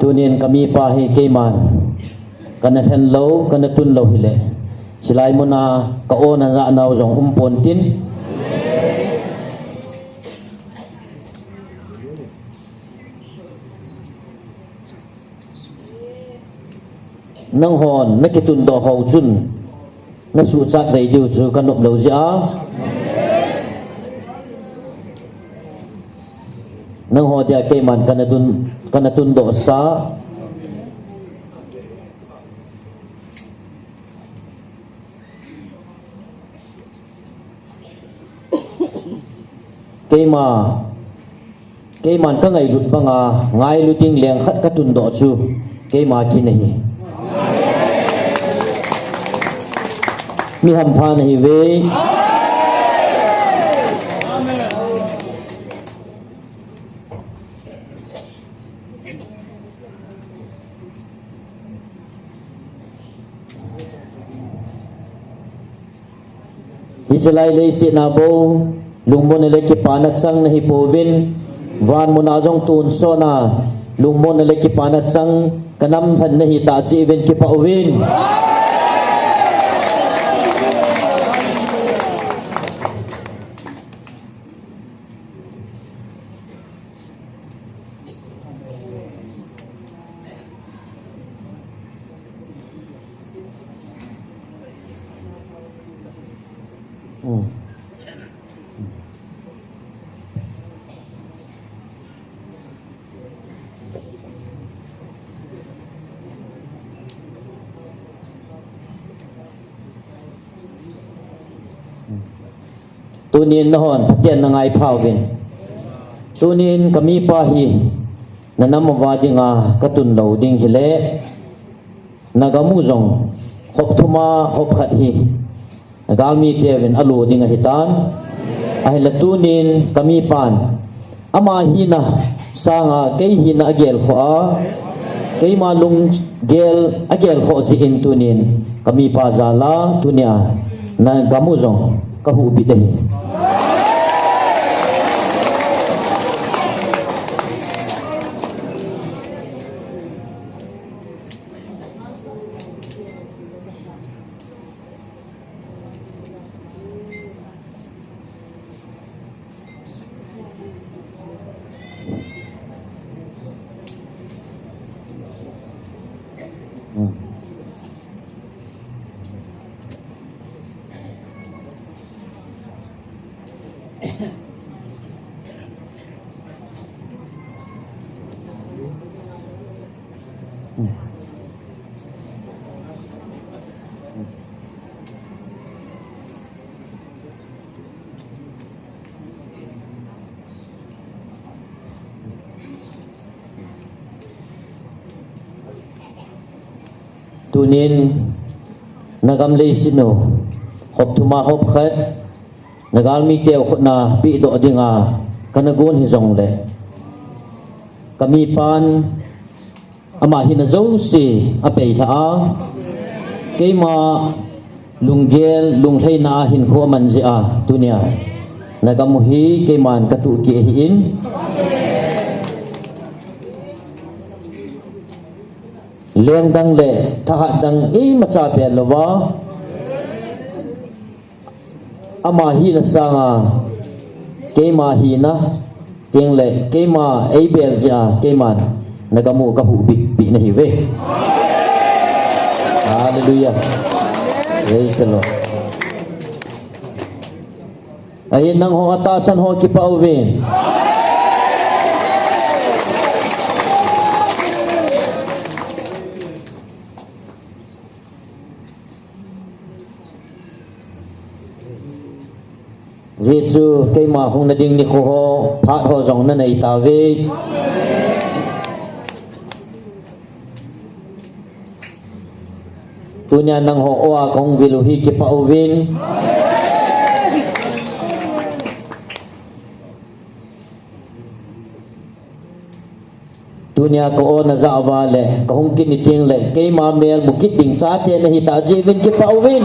Speaker 1: tunin kami pahi kaiman kana hen lo kana tun lo hile silai mo na kaon na naw jong umpon tin nang hon nakitun do ho chun na su chat dei diu chu kanop lo ja nang ho dia kaiman kana tun do sa kaiman ka ngai lut banga ngai luting leng khat ka tun do chu kaima ki nahi mi ham pha nahi ve Isalai lei si na bo lungmon le ki panat sang na hipovin van mo na jong tun so na lungmon le ki panat sang kanam than na hi ta si event ki pa ovin tunin nahon patian na ngai phawin tunin kami pahi nanam wadi nga katun loading hile nagamu jong hop thuma hop khat hi nagalmi tevin alu ding hitan ahila tunin kami pan ama hina sanga kay hina agel kho a kay malung gel agel kho si in tunin kami pa zala tunia na gamu jong kahu bidai tunin nagam lei sino hop thuma hop khat nagal mi teu khna pi do dinga kanagun hi jong le kami pan amahin na si apay thaa kay ma lunggel lunglay na ahin ko man siya dunia nagamuhi kay man katuki ahin leng dang le tahat dang macape lawa amahi na sanga kay mahina ting le kay ma bel siya kay man nagamu kahubi pi na hiwe. Hallelujah. Praise the Lord. Ayun nang ho atasan ho kipaubin. Jesu kay mahong nading ni ko ho phat ho jong na nay tawe. Tunya nang ho oa kong viluhi kipaubin. Tunya ko na za avale kahong kiniting le kay mamel bukit ding sa te na hita jevin kipaubin.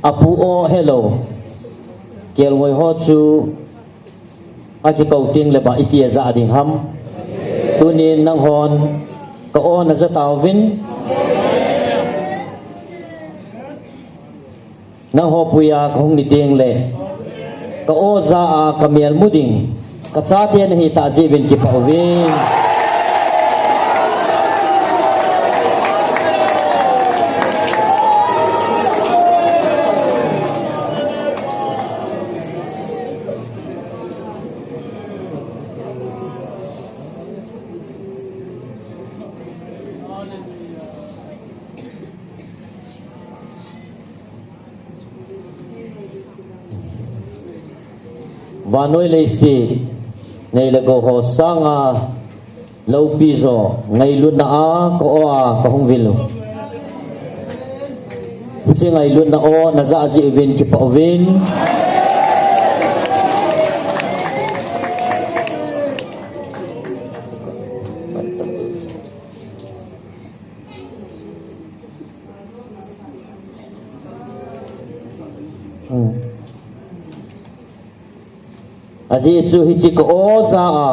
Speaker 1: Apu o hello kiel ngoi ho chu aki kau ting le ba itia za ding ham tunin nang hon ka o na za tawin nang ho puya khong ni ting le ka o za a kamiel muding ka cha te na hi ta jibin ki pawin vanoi lei si nei lago ho sanga lau piso ngai lut na a ko a ka hong vilu si ngai lut na o na za ji event ki pa ovin Aji su hichi ko o sa a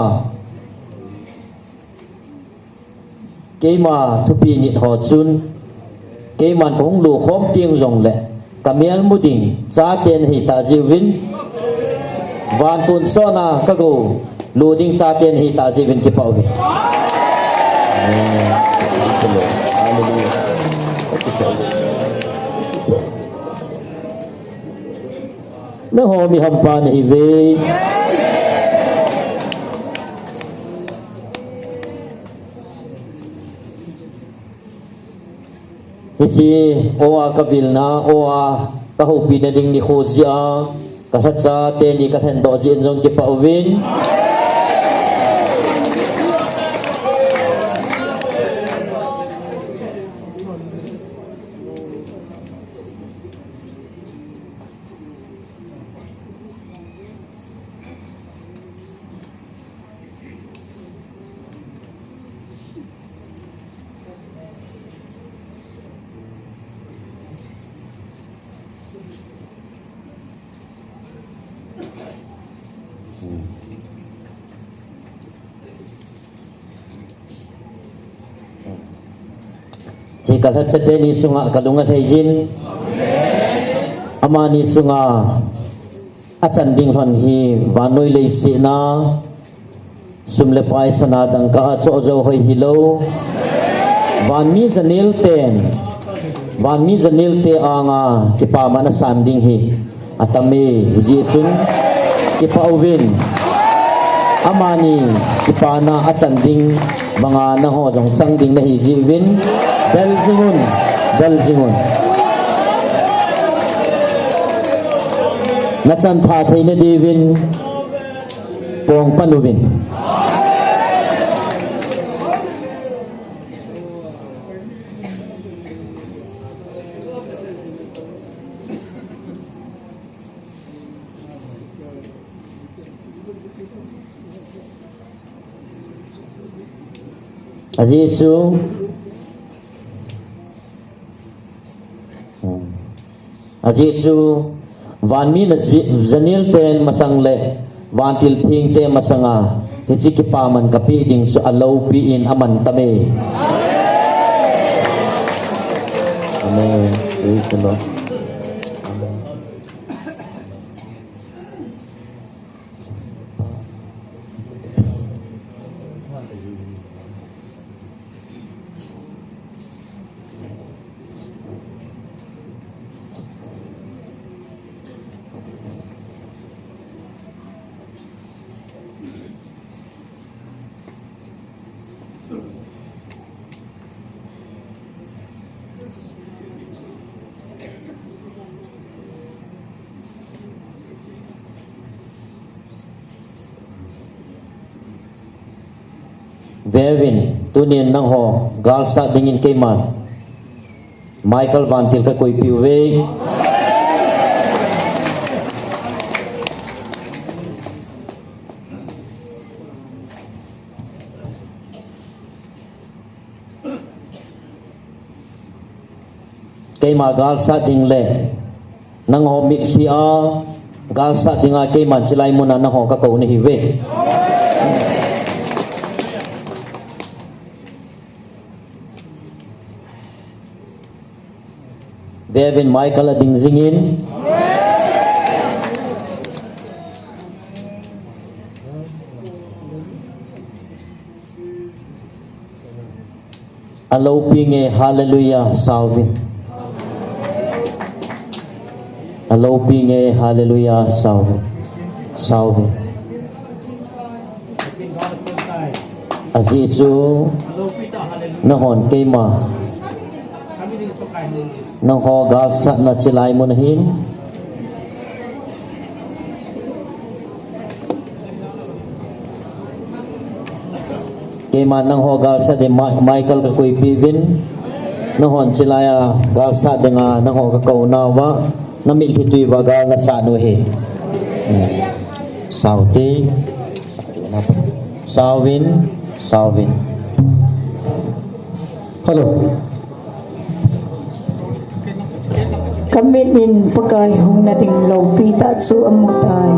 Speaker 1: keima thupi nit ho chun keiman ko hong lu khom tieng jong le kamial muding cha ten hi ta jiwin van tun so na ka go lu ding cha ten hi ta jiwin ki pau vi na ho mi hampa na hi ve hichi oa kabil na oa kahupi na ding ni khuzia kasatsa te ni kathen do jin jong ki pawin jika sate ni sunga kalunga thaijin amani sunga achan ding hon hi vanoi lei si na sumle pai sana dang ka cho jo hoi hilo van mi zanil te anga ki pa mana sanding hi atame ji chun ki pa ovin amani ipana achanding mga naho jong sangding na hijibin belzingun nachan tha theina divin pong panubin Azizu van mi na zanil ten masangle van til thing te masanga hichiki paman kapi ding so alo pi in aman tame amen praise the Lord. Devin tunin nang ho galsa dingin keman Michael bantil ka koi piwe kema galsa dingle nang ho mi sia galsa dinga keman silai muna nang ho ka ko ni hiwe Devin Michael ading zingin alaw pinge hallelujah salvin alaw pinge hallelujah salvin Azizu nahon kema nang ho galsa na silay mo nahin kema nang ho galsa de Michael ka koy pibin nahon silaya galsa de nga nang ho ka kaunawa na milhitoy bagal na sano he Salvin hello
Speaker 2: kami min pagkahong nating lawpita at suamutay.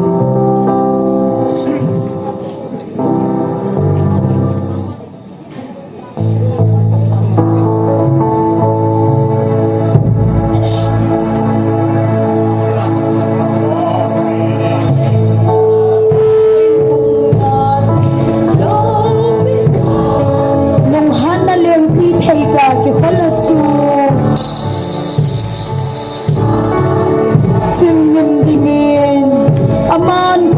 Speaker 2: Nung hanaleng pitay ka, kifalat su singin dingin aman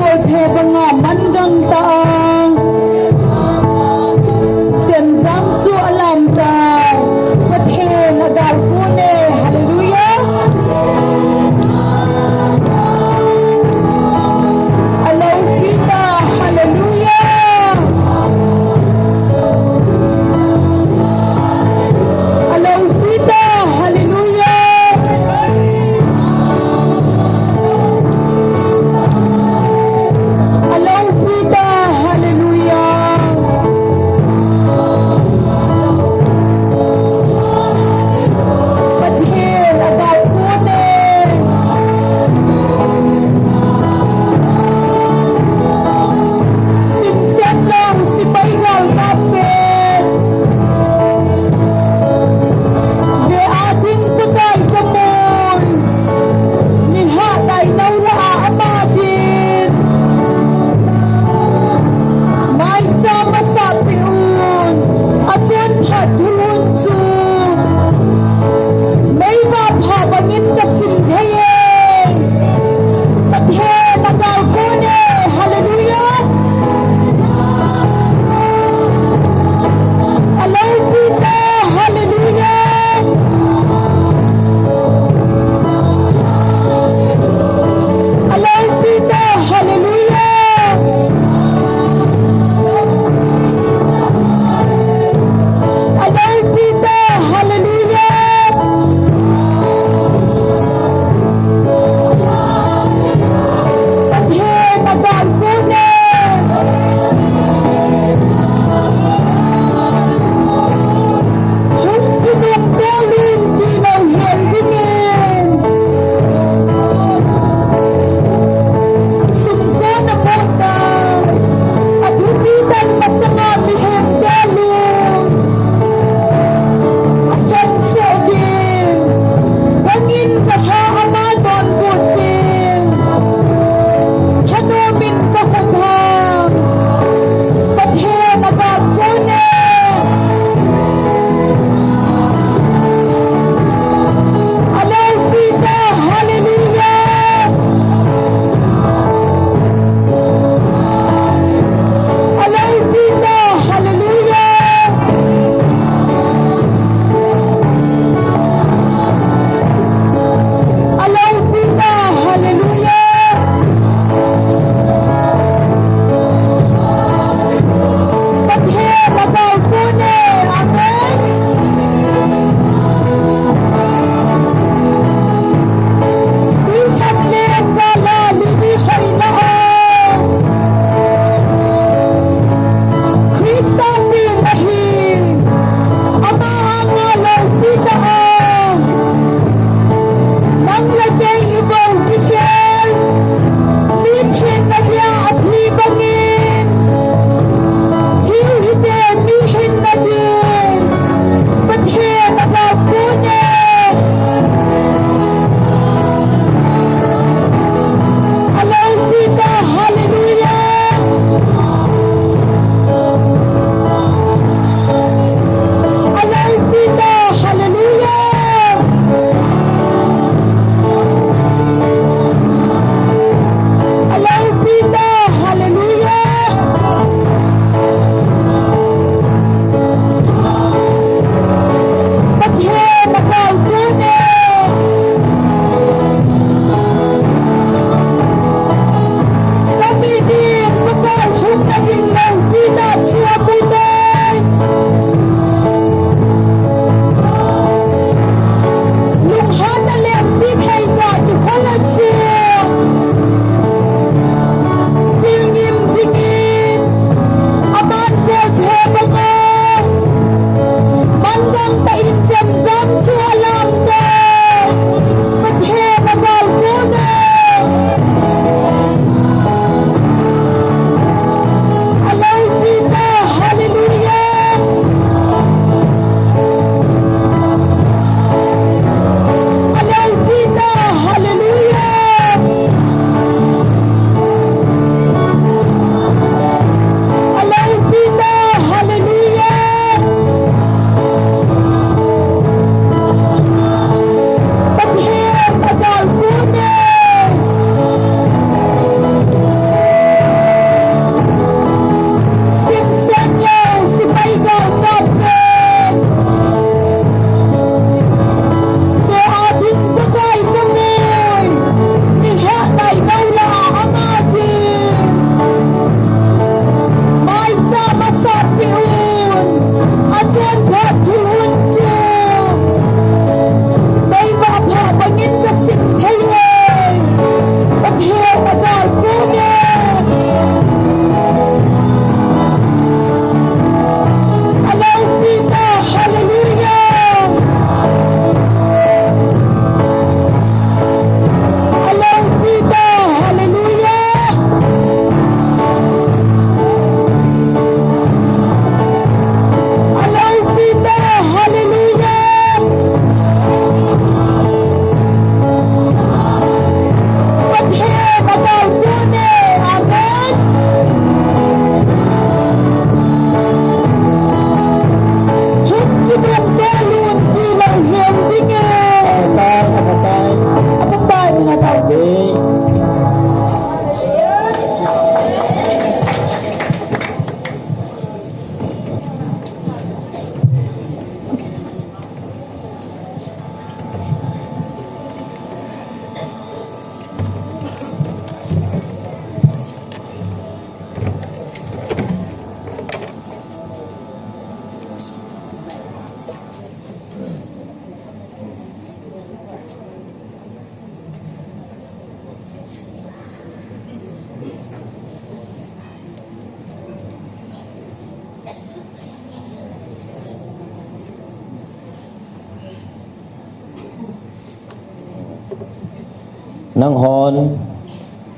Speaker 1: nang hon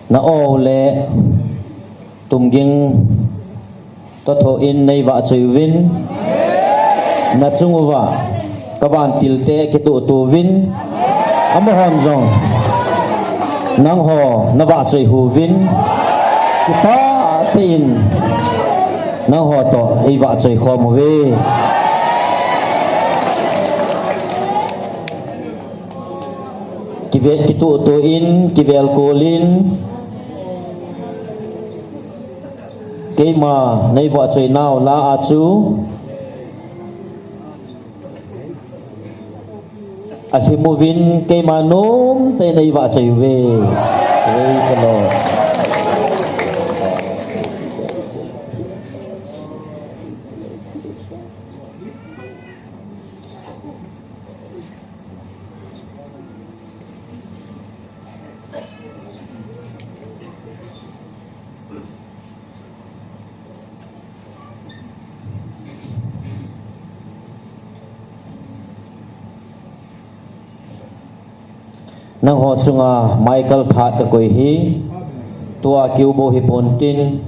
Speaker 1: na ole tumging to tho in nei wa chuwin na chunguwa kaban tilte ke tu win amohon jong nang ho na wa chui hu win ki pa tin nang ho to ei wa chui khom we ki tu in ki vel kolin ke ma nei wa chui nau la a chu Ahimovin kay manom tay na iwa sa iwe. Praise the Lord. Nang ho sunga Michael that ka koi hi tua kiu bo hi pontin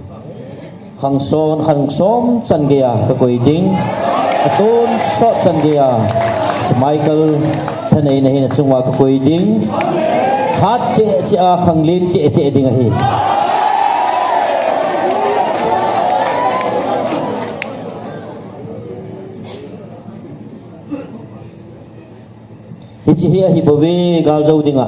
Speaker 1: khang som chan gea ka koi ding atun so chan gea si Michael thanei na hi na chungwa ka koi ding hat che a khang lin che ding a hi Hichi hi hi bove gal zo dinga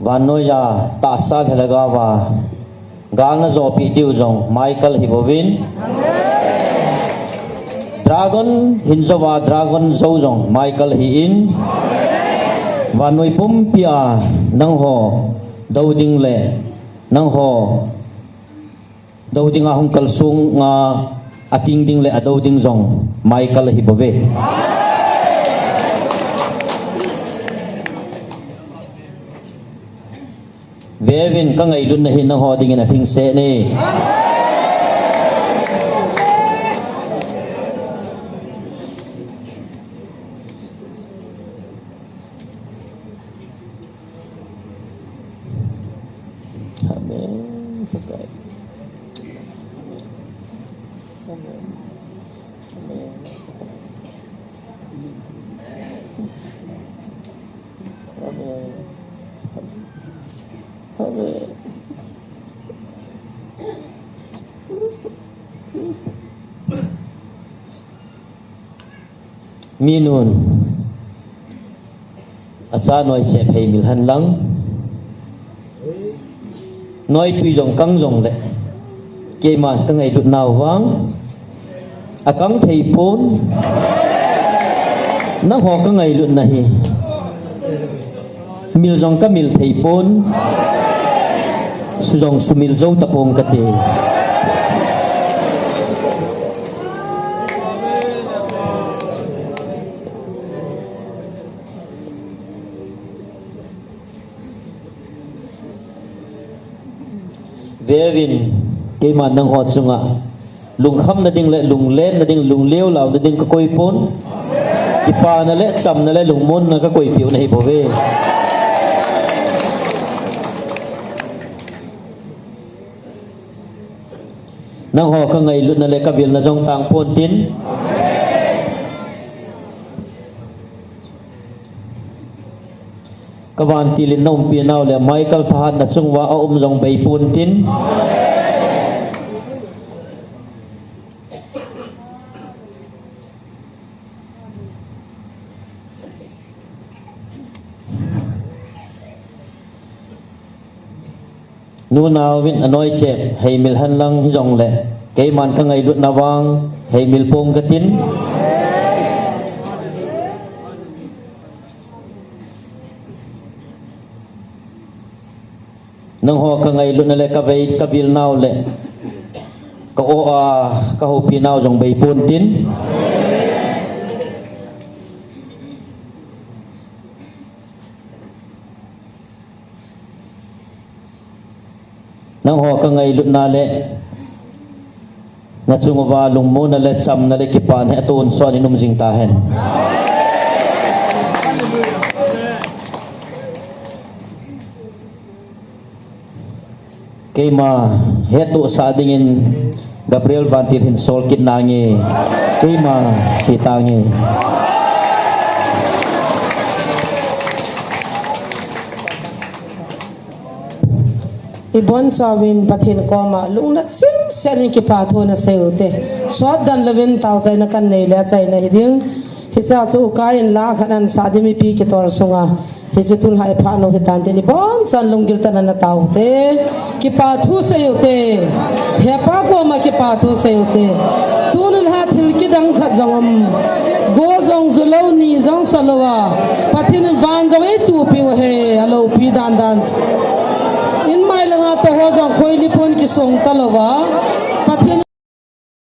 Speaker 1: Vanoya ta sa thalaga wa gal na zo pi diu jong Michael Hibovin Dragon hinzawa dragon zo jong Michael hi in Vanoi pum pia nang ho dauding le nang ho dauding ahong kalsung nga ating ding le adoding jong Michael Hibove Vevin ka ngay lun na hin ng hodingin at hingse ni Amen. Minun at sa noi chep hay milhan lang noi tùy dòng căng dòng lệ kê màn các ngày đụt nào vang căng thầy phôn nó họ các ngày đụt này mil dòng các mil thầy phôn su dòng su mil dâu tập hông các tề Vevin kay man nang hot sunga lung kham na ding le lung len na ding lung leo law na ding ka koy pon ipa na le cham na le lung mon na ka koy piu na hi bove nang ho ka ngai lut na le ka bil na jong tang pon tin kawan tilin nom pinau le Michael thahat na chungwa a jong bei pun tin nu naw win anoi chep hay mil han lang hi jong le kay man ka ngai lut nawang hay mil pom ka tin nang ho ka ngai lu na le ka vei ka vil nau le ka o a ka ho pi nau jong bei pun tin nang ho ka ngai lu na le na chung wa lung mo na le cham na le ki pan he ton so ni num jing ta hen Kema hetu sa dingin Gabriel Vantir hin sol kit nangi Kema si tangi
Speaker 3: Ibon sawin pathin koma lungna sim selin ki pathu na seute swat dan 11,000 na kan nei la chai na hiding hisa chu kain la khanan sadimi pi ki tor sunga hijitul hai phano hitan te ni bon san lungil tan na taute ki pathu seute hepa ko ma ki pathu seute tunul ha thil ki dang kha jangam go jong zulo ni jong salowa pathin van jong e tu pi he alo pi dan dan in mai langa to ho jong khoi li pon ki song talowa